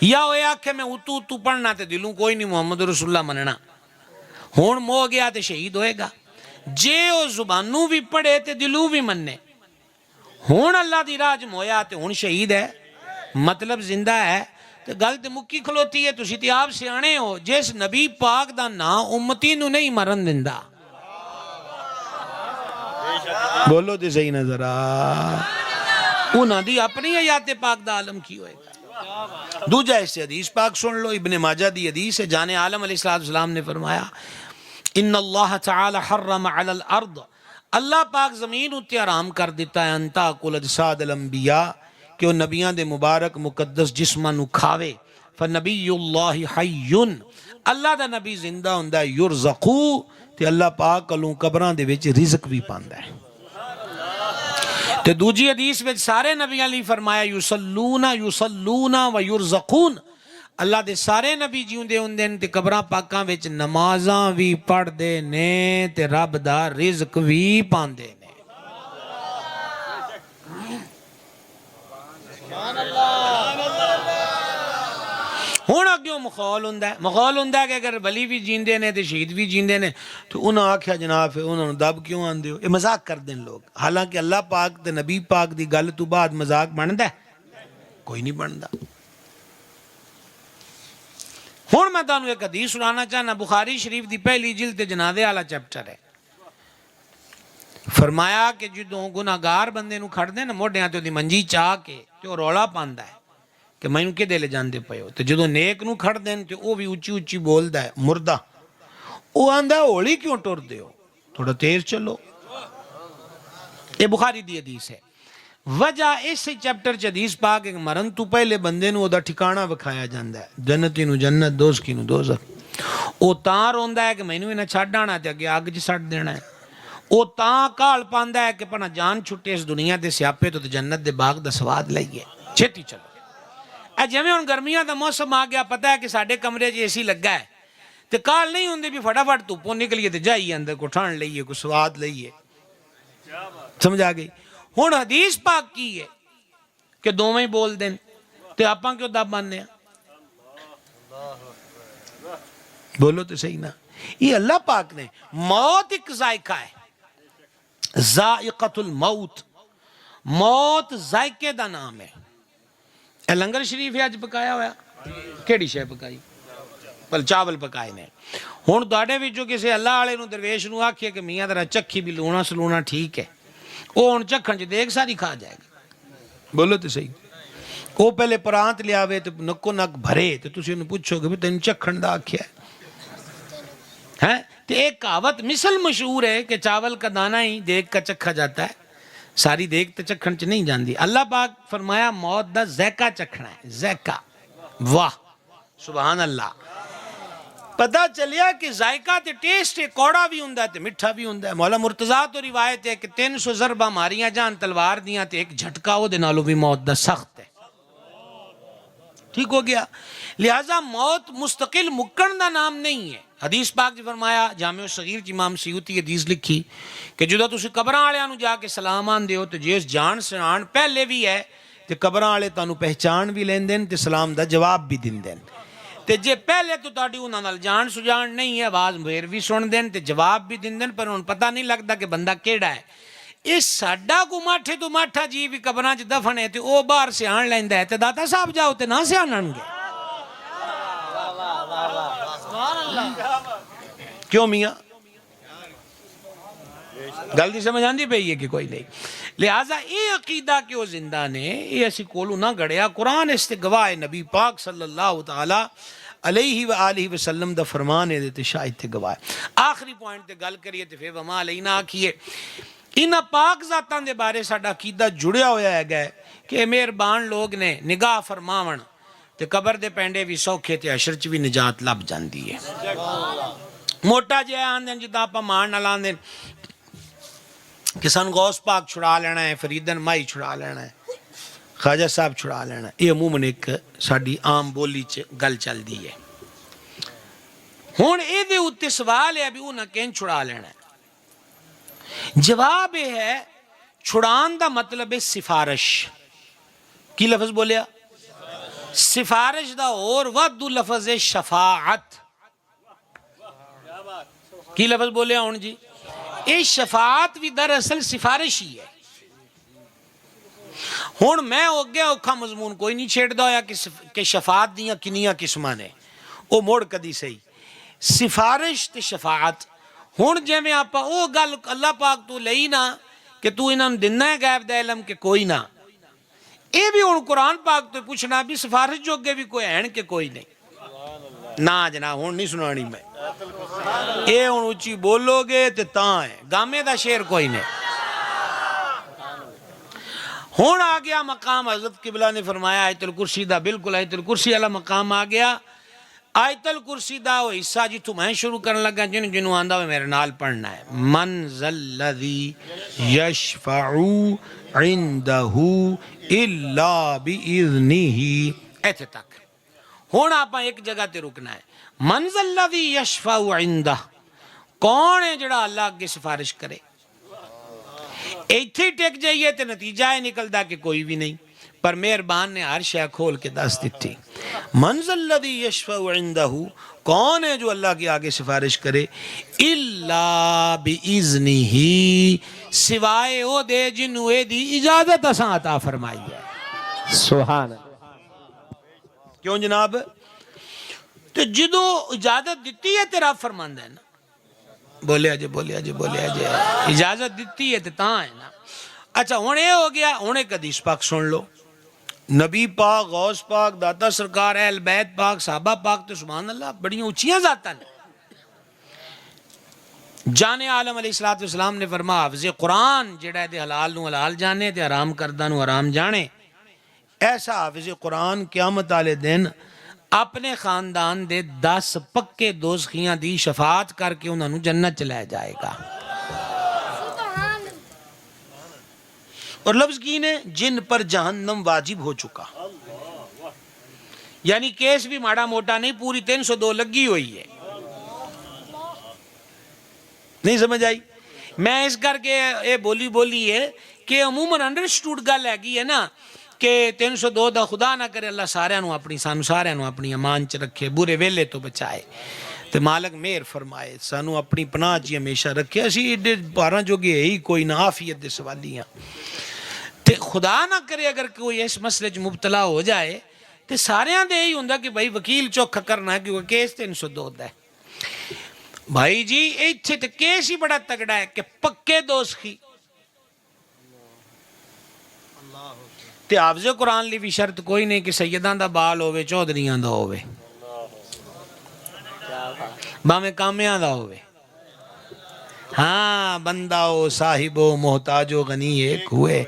یا وہ آکھے میں اتو پڑھنا تے دلوں کوئی نہیں محمد رسول اللہ مننا ہون مو گیا تے شہید ہوئے گا جے وہ زبانوں بھی پڑھے تے دلوں بھی مننے ہون اللہ دی راہ مویا تے ہون شہید ہے مطلب زندہ ہے تو گل تے مکی کھلوتی ہے تسی تے آپ سیانے ہو جس نبی پاک دا نا امتی نو نہیں مرن دندا بولو تے صحیح نظر انہاں دی اپنی آیات پاک دا عالم کی ہوئے گا دوجہ اس سے حدیث پاک سن لو ابن ماجہ دی حدیث ہے جان عالم علیہ السلام نے فرمایا ان اللہ تعالی حرم علی الارض اللہ پاک زمین اتے حرام کر دیتا ہے انتا کل اجساد الانبیاء کہ وہ نبیان دے مبارک مقدس جسمہ نو کھاوے فنبی اللہ حیون اللہ دا نبی زندہ ہوندہ یرزقو تے اللہ پاک کلوں قبراں دے وچ رزق بھی پاندا ہے۔ تے دوجی حدیث وچ سارے نبیاں علی فرمایا یصلون و یرزقون، اللہ دے سارے نبی جیوندے ہوندے تے قبراں پاکاں وچ نمازاں بھی پڑھ دے نے تے رب دا رزق بھی پاندے نے۔ ہوں اگوں ماحول ہوں کہ اگر ولی بھی جیندے نے تے شہید بھی جیندے نے تو انہاں آکھیا جناب انہوں دب کیوں آندے ہو؟ یہ مذاق کر دیں لوگ، حالانکہ اللہ پاک تے نبی پاک دی گل تو بعد مذاق بندا ہے؟ کوئی نہیں بندا۔ ہوں میں تانوں ایک حدیث سنانا چاہنا، بخاری شریف دی پہلی جلد تے جنازے والا چیپٹر ہے۔ فرمایا کہ جدوں گناہگار بندے نو کھڑ دے نا موڈیاں تے دی منجی چاہ کے تے او رولا پاندا ہے کہ مینوں کدے لے جاندے پئے ہو، تے جدوں نیک نو کھڑ دین تے او بھی اچھی اچھی بولدا ہے مردہ، او آندا ہولی کیوں ٹر دے ہو، تھوڑا تیز چلو۔ یہ بخاری دی حدیث ہے۔ وجہ اس چیپٹر چ حدیث پاک کہ مرن تو پہلے بندے نو دا ٹھکانہ وکھایا جاندا ہے، جنتی نو جنت، دوزخی نو دوزخ۔ او تاں روندا ہے کہ مینوں انہاں چھڈ آنا تے اگے اگ چ سٹ دینا ہے۔ او تاں کال پاندا ہے کہ پنا جان چھٹے اس دنیا دے سیاپے تو جنت دے باغ دا سواد لئیے، چھتی چلو۔ اے جویں ہن گرمیاں دا موسم آ گیا، پتہ ہے کہ ساڈے کمرے 'چ اے سی لگا ہے تے کال نہیں ہوندی بھی فٹافٹ دھوپوں نکلیے تے جائیے اندر کو ٹھنڈ لئیے، کو سواد لئیے، سمجھ آ گئی۔ ہن حدیث پاک کی ہے کہ دوویں بول دین تے آپاں کیوں دب ماننے ہیں؟ بولو تو صحیح نا۔ یہ اللہ پاک نے موت ایک ذائقہ ہے، ذائقۃ الموت، موت ذائقے دا نام ہے۔ اے لنگر شریف ہے اج پکایا ہوا، کیڑی شے پکائی؟ بل چاول پکائے نے۔ ہن تواڈے وچوں کسے اللہ والے نو درویش نو آکھیے کہ میاں ذرا چکھی بھی لونا سلونا ٹھیک ہے، او ہن چکھن چ دیکھ ساری کھا جائے گا۔ بولو تو صحیح۔ او پہلے پرانت لیاوے تے نکو نک بھرے تے تسی انہوں پوچھو کہ تینوں چکھن دا آکھیا ہے۔ تے ایک کہاوت مثل مشہور ہے کہ چاول کا دانہ ہی دیکھ کا چکھا جاتا ہے، ساری دیکھ تے چکھن چ نہیں جاندی۔ اللہ پاک فرمایا موت دا ذائقہ چکھنا ہے، ذائقہ۔ واہ سبحان اللہ۔ پتہ چلیا کہ ذائقہ تے ٹیسٹ ہے، کوڑا بھی ہوندا ہے تے مٹھا بھی ہوندا ہے۔ مولا مرتضیٰ تو روایت ہے کہ 300 ضربہ ماریاں جان تلوار دیاں تے ایک جھٹکا او دے نالوں بھی موت دا سخت ہے۔ ٹھیک ہو گیا۔ لہٰذا موت مستقل مکن دا نام نہیں ہے۔ حدیث پاک جی فرمایا، جامع صغیر چ امام سیوطی حدیث لکھی کہ جدوں تسی قبراں والےاں نو جا کے سلام آندے ہو تے جس جان سنان پہلے بھی ہے تے قبراں والے تانوں پہچان بھی لیندے تے سلام دا جواب بھی دیندے، تے جے پہلے تو تہاڈی انہاں نال جان سجان نہیں ہے، آواز پھر بھی سن دین تے جواب بھی دیندے، پر ہن پتہ نہیں لگدا کہ بندہ کیڑا ہے۔ اس ساڈا کو ماٹھے تو ماٹھا جی بھی قبراں چ دفن ہے تے او باہر سیان لیندا ہے تے داتا صاحب جاؤ تے نہ سیانن گے۔ کیوں میاں؟ گل دی سمجھ آندی پئی ہے کہ کوئی نہیں؟ لہٰذا یہ عقیدہ کہ وہ زندہ نے، یہ اسی کولو نہ گڑیا، قرآن اس تے گواہ ہے، نبی پاک صلی اللہ تعالی علیہ وآلہ وسلم دا فرمان ہے تے شاہد تے گواہ ہے۔ آخری پوائنٹ تے گل کریے تے پھر وما علینا آکھیے، انہاں پاک ذاتاں دے بارے ساڈا عقیدہ جڑیا ہویا ہے گئے کہ مہربان لوگ نے نگاہ فرماون تے قبر دے پینڈے بھی سوکھے تے حشر چ بھی نجات لب جاندی ہے۔ موٹا جہا آندے جداں آپاں مان نال آندے کہ سن غوث پاک چھڑا لینا ہے، فریدن مائی چھڑا لینا ہے، خواجہ صاحب چھڑا لینا ہے، یہ عموماً ایک ساڈی عام بولی چ گل چل دی ہے۔ ہن اے دے اوتے سوال ہے بھی انہاں کیں چھڑا لینا ہے؟ جواب یہ ہے چھڑان دا مطلب ہے سفارش۔ کی لفظ بولیا؟ سفارش دا اور ودو لفظ ہے شفاعت۔ کی لفظ بولیا ہون جی؟ اے شفاعت بھی دراصل سفارش ہی ہے۔ ہون میں ہو گیا اوکھا مضمون کوئی نہیں چھیڑ دا ہویا کہ شفاعت دیاں کنیاں قسماں نے، او موڑ کدی صحیح سفارش تے شفاعت۔ ہون جے میں آپا او گل اللہ پاک تو لئی نا کہ تو انہاں دننا ہے غیب دا علم کہ کوئی نہ، اے بھی ہون قرآن پاک تو پوچھنا بھی سفارش جو گے بھی کوئی ہیں کہ کوئی نہیں؟ نا جناب ہون نہیں سنانی میں، اے ہون اچھی بولو گے تے تاں ہے، گامے دا شیر کوئی نہیں۔ ہون آ گیا مقام، حضرت قبلہ نے فرمایا آیت الکرسی دا، بالکل آیت الکرسی والا مقام آ گیا۔ آیت الکرسی دا وہ حصہ جتوں میں شروع کرنے لگا جنوں آندا ہوئے میرے نال پڑھنا ہے. من ذا الذی یشفع عندہ الا باذنہ. ایتھے تک. ہن آپاں ایک جگہ تے رکنا ہے. من ذا الذی یشفع عندہ, کون ہے جڑا اللہ اگے سفارش کرے؟ ایتھے ٹک جائیے تے نتیجہ ہے نکلدا کہ کوئی بھی نہیں, پر مہربان نے ہر شے کھول کے دس دیتی. من ذا الذی یشفع عندہ, کون ہے جو اللہ کے آگے سفارش کرے؟ الا باذنہ, سوائے او دے جنوں اے دی اجازت اساں عطا فرمائی ہے. سبحان کیوں جناب؟ تو جدو اجازت دیتی ہے تیرا فرماندا ہے نا, بولیا جے بولیا جے بولیا جے, اجازت دیتی ہے تے تاں ہے نا. اچھا ہن اے ہو گیا, ہن ایک حدیث پاک سن لو. نبی پاک, غوث پاک, داتا سرکار, اہل بیت پاک, صحابہ پاک تو سبحان اللہ بڑی اونچیاں ذاتاں نے. جان عالم علیہ السلام نے فرمایا حافظ قرآن جڑا ہے دے حلال نو حلال جانے تے حرام کردہ نو حرام جانے. ایسا حافظ قرآن قیامت والے دن اپنے خاندان دے 10 پکے دوزخیاں دی شفاعت کر کے انہوں جنت چلائے جائے گا. اور لفظ کی نے جن پر جہنم واجب ہو چکا, یعنی کیس بھی ماڑا موٹا نہیں, پوری 302 لگی ہوئی ہے. نہیں سمجھ آئی؟ میں اس کر کے یہ بولی ہے کہ عموماً انڈرسٹوڈ گل ہے گی ہے نا کہ 302 دا خدا نہ کرے اللہ سارے نو اپنی سانو سارے نو اپنی امان چ رکھے, برے ویلے تو بچائے, تے مالک مہر فرمائے, سانو اپنی پناہ چ ہمیشہ رکھے. اسی ایڈے 12 جو گے ہی کوئی نہ عافیت دے سوالیاں. تے خدا نہ کرے اگر کوئی اس مسئلے چ مبتلا ہو جائے تے ساریاں دے ہی ہوندا کہ بھائی وکیل چوکھا کرنا ہے کیونکہ کیس 302 دا ہے. بھائی جی ایتھے تے کیس ہی بڑا تگڑا ہے کہ پکے دوزخی تے حافظ قرآن لی بھی شرط کوئی نہیں کہ سیداں دا بال ہوئے, چودھریاں دا ہوئے, باویں کامیاں دا ہوئے. ہاں بندہ ہو, صاحب ہو, محتاج ہو, غنی ایک ہوئے,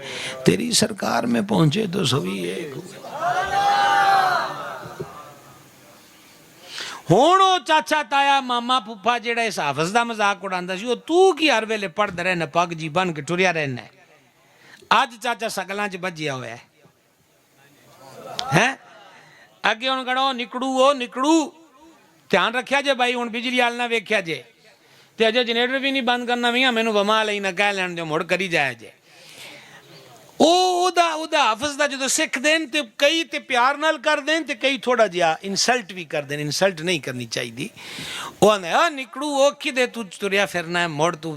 تیری سرکار میں پہنچے تو سبھی ایک ہوئے. ہونو چاچا تایا ماما پھپا جیڑا اس حافظ دا مذاق اڑاندا سی, تو کی ہر ویلے پڑھ دے رہنا پاک جی بن کے ٹریا رہنا ہے. آج چاچا سگلاں چ بجیا ہوا ہے اگے ہوں گڑو نکڑو دھیان رکھیا جے بھائی, ہوں بجلی آل نہ ویکھیا جے تے اجے جنریٹر بھی نہیں بند کرنا میاں مینوں بما لئی نہ کہہ لین جو مڑ کری جائے جے. او دا حافظ دا جدو سکھ دین تے کئی تے پیار نال کر دین تے کئی تھوڑا جیا انسلٹ بھی کر دین. انسلٹ نہیں کرنی چاہی دی. وہ نکڑو او کی دے تو تریا پھرنا ہے, مڑ تو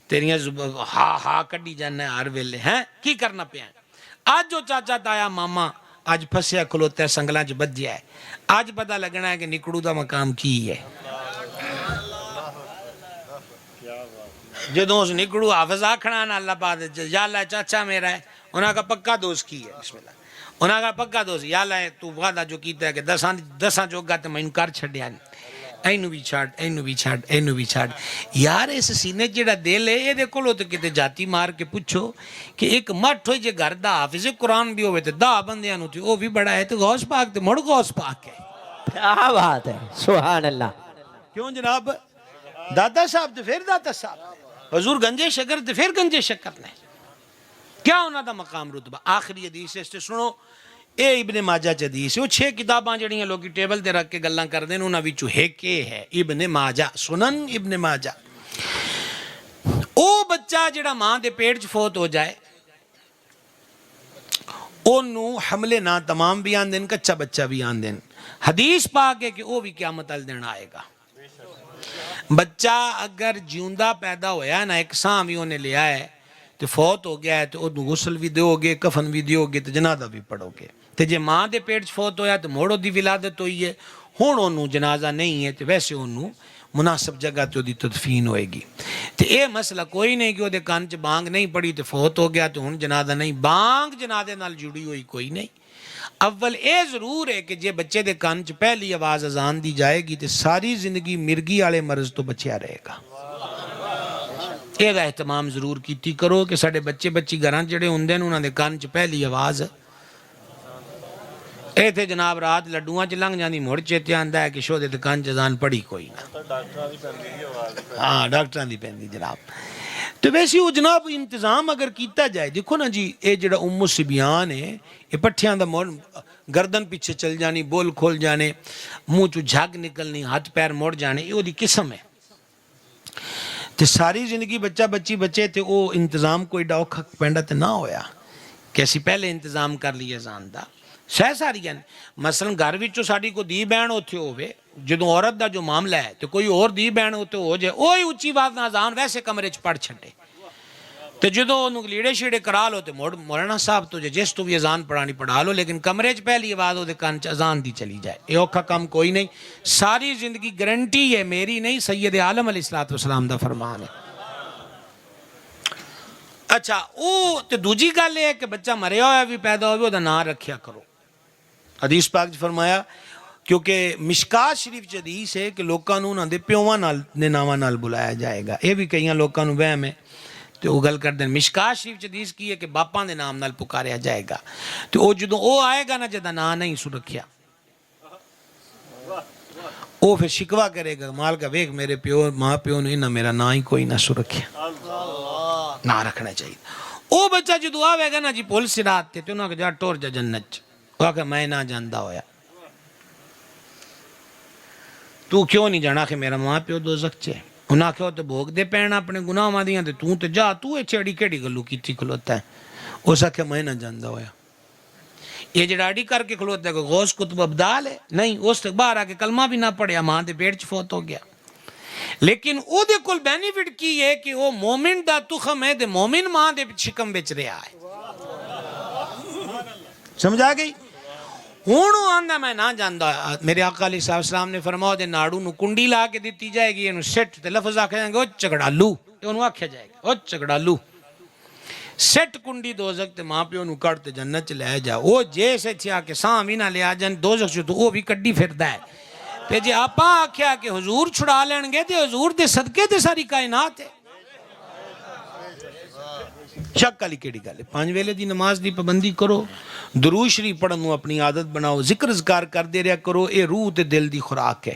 تیریاں ہا کڈی جانا ہے ہر ویلے ہیں, کی کرنا پیا. آج جو چاچا تایا ماما آج پھسیا کھلوتا ہے سنگلاں چ بجیا ہے, آج پتہ لگنا ہے کہ نکڑو دا مقام کی ہے. جدوں اس نکڑو حافظ آکھنا نا اللہ پاک یا اللہ چاچا میرا ہے, انہاں کا پکا دوست کی ہے, بسم اللہ, انہاں کا پکا دوست, یا اللہ تو وعدہ جو کیتا ہے کہ 10 جوگا تے میں انکار چھڈیا نہیں, اینو بھی چھاڑ, اینو بھی چھاڑ, اینو بھی چھاڑ. یار اس سینے جڑا دل ہے اے دے کولو تے کتے جاتی مار کے پوچھو کہ ایک مٹھ ہوئی جے گھر دا حافظ قرآن بھی ہوئے تے 10 بندیاں نو تے او بھی بڑا ہے تے غوث پاک تے مڑ غوث پاک ہے. کیا بات ہے, سبحان اللہ. کیوں جناب؟ دادا صاحب تے پھر دادا صاحب, حضور گنجے شکر تے پھر گنجے شکر نے. کیا انہاں دا مقام رتبہ. آخری حدیث اس تے سنو, اے ابن ماجہ چ حدیث ہے. وہ 6 کتاباں جڑیاں لوگی ٹیبل تے رکھ کے گلاں کردے نے, انہاں وچوں ایک ہے ابن ماجہ, سنن ابن ماجہ. او بچہ جڑا ماں دے پیٹ چ فوت ہو جائے اونوں حملے نہ تمام بھی آندے, کچا بچہ بھی آندے. حدیث پاک ہے کہ او بھی قیامت ال دن آئے گا. بچہ اگر جیوندا پیدا ہویا نا, ایک ساں بھی انہیں لیا ہے تو فوت ہو گیا ہے تو انہوں غسل بھی دیو گے, کفن بھی دیو گے, تو جنازہ بھی پڑھو گے. تو جے ماں دے پیٹ چ فوت ہویا تو موڑو دی ولادت ہوئی ہے, ہون انہوں جنازہ نہیں ہے تو ویسے انہوں مناسب جگہ تو دی تدفین ہوئے گی. تو اے مسئلہ کوئی نہیں کہ وہ دے کان چ بانگ نہیں پڑی تو فوت ہو گیا تو ہون جنازہ نہیں. بانگ جنازے نال جڑی ہوئی کوئی نہیں. اول اے ضرور ہے کہ جے بچے دے کان چ پہلی آواز اذان دی جائے گی تو ساری زندگی مرگی والے مرض تو بچیا رہے گا. اے دا اہتمام ضرور کیتی کرو کہ ساڈے بچے بچی گھراں جڑے ہوندے نے انہاں دے کان چ پہلی آواز ਇਹ ਤੇ ਜਨਾਬ ਰਾਤ ਲੱਡੂਆਂ ਚ ਲੰਘ ਜਾਂਦੀ, ਮੁੜ ਚੇਤੇ ਆਂਦਾ ਹੈ ਕਿ ਸ਼ੋ ਦੇ ਦੁਕਾਨ ਚ ਅਜ਼ਾਨ ਪੜੀ ਕੋਈ ਨਾ। ਹਾਂ ਡਾਕਟਰਾਂ ਦੀ ਪੈਂਦੀ ਜਨਾਬ। تو ویسے وہ جناب انتظام اگر کیتا جائے، دیکھو نا جی یہ جڑا ام سبیان ہے یہ پٹھیاں دا گردن پیچھے چل جانی، بول کھول جانے، منہ چو جھگ نکلنی، ہاتھ پیر موڑ جانے، یہ دی قسم ہے۔ تے ساری زندگی بچہ بچی بچے تے وہ انتظام کوئی ڈاؤکھا پینڈا تے نہ ہویا کہ اسی پہلے انتظام کر لیے زان دا سہ ساری گن۔ مثلا گھر وچوں ساڈی کو دی بہن اوتھے ہوے، جدوں عورت دا جو معاملہ ہے تو کوئی اور دی بہن اوتھے ہو جائے، اوہی اچھی آواز نال اذان ویسے کمرے چ پڑھ چھڈے، تے جدوں اونوں لیڑے شیڑے کرا لو تے مولانا صاحب تو جس تو بھی اذان پڑھانی پڑھا لو، لیکن کمرے چ پہلی آواز اودے کان چ اذان دی چلی جائے، یہ اوکھا کام کوئی نہیں۔ ساری زندگی گارنٹی ہے، میری نہیں، سید عالم علیہ الصلوۃ والسلام دا فرمان ہے۔ اچھا او تے دوجی گل ہے کہ بچہ مریا ہویا بھی پیدا ہوئے دا نام رکھیا کرو۔ حدیث پاک جو فرمایا، کیونکہ مشکات شریف حدیث ہے کہ لوکاں نوں انہاں دے پیواں نال دے ناواں نال بلایا جائے گا، یہ بھی کئیاں لوکاں نوں وہم ہے تو وہ گل کر دیں۔ مشکات شریف حدیث کی ہے کہ باپاں دے نام نال پکاریا جائے گا، تو او جدوں او آئے گا نا جدا نام نہیں سو رکھیا، او پھر شکوا کرے گا مال کا، ویکھ میرے پیو ماں پیو نے نہ میرا نام ہی کوئی نہ سو رکھیا، نہ رکھنا چاہیے۔ او بچہ جدوں آوے گا نا جی پل صراط تے انہاں کہ جا ٹور جا جنت، وہ کہ میں نہ جاندا ہویا، تو کیوں نہیں جانا کہ میرا ماں پیو دوزخ چے، انہاں کہ تو بھوگ دے پینا اپنے گناہ مادیاں تے تو تے جا، تو اے چھڑی کیڑی گلو کیتی کھلوتا ہے، اس کہ میں نہ جاندا ہویا۔ یہ جڑاڑی کر کے کھلوتا ہے کہ غوث قطب ابدال ہے، نہیں اس تک باہر آ کے کلمہ بھی نہ پڑھیا، ماں دے پیٹ چ فوت ہو گیا، لیکن او دے کول بینیفٹ کی ہے کہ وہ مومن دا تخم ہے، دے مومن ماں دے شکم بچ رہا ہے، سمجھ آ گئی؟ ہونوں آندہ میں نہ جاندہ، میرے آقا علیہ السلام نے فرماؤ دے ناڑو نو کنڈی لا کے دیتی جائے گی، انہوں سیٹ تے لفظ آکھے جائیں گے او چگڑالو، انہوں آکھے جائے گا او چگڑالو، سیٹ کنڈی دوزخ تے ماں پہ انہوں کڑتے جنت لے جا، او جیسے تھیا کہ ساں بھی نہ لے آ جن دوزخ چھو تو او بھی کڈی پھردا ہے، تے جے آپا آکھیا کہ حضور چھڑا لین گے تے حضور دے صدقے تے ساری کائنات ہے۔ شک علی کیڑی گل ہے، 5 ویلے دی نماز دی پابندی کرو، درود شریف پڑھن نو اپنی عادت بناؤ، ذکر اذکار کر دے رہا کرو، اے روح تے دل دی خوراک ہے۔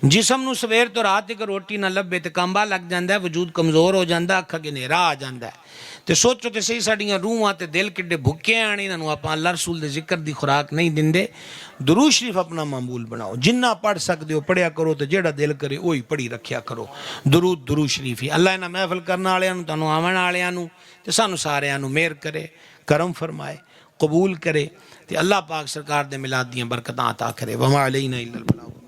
جسم نو سویر تو رات تک روٹی نہ لبے تے کانبا لگ جاندا ہے، وجود کمزور ہو جاندا ہے، اکھاں کے نیرا آ جاندا ہے، تے سوچو تے صحیح ساڈیاں روحاں تے دل کڈے بھکے آن، انہاں نو اپاں اللہ رسول دے ذکر دی خوراک نہیں دیندے۔ درود شریف اپنا معمول بناؤ، جنہ پڑھ سکدے ہو پڑھیا کرو، تے جیڑا دل کرے وہی پڑھی رکھیا کرو، درود شریف ہی۔ اللہ انہاں محفل کرن والےاں نوں، تانوں آون والےاں نوں تے سانوں ساریاں نوں مہر کرے، کرم فرمائے، قبول کرے، تے اللہ پاک سرکار دے میلاد دیاں برکتاں عطا کرے۔ وما علینا الا البلاغ۔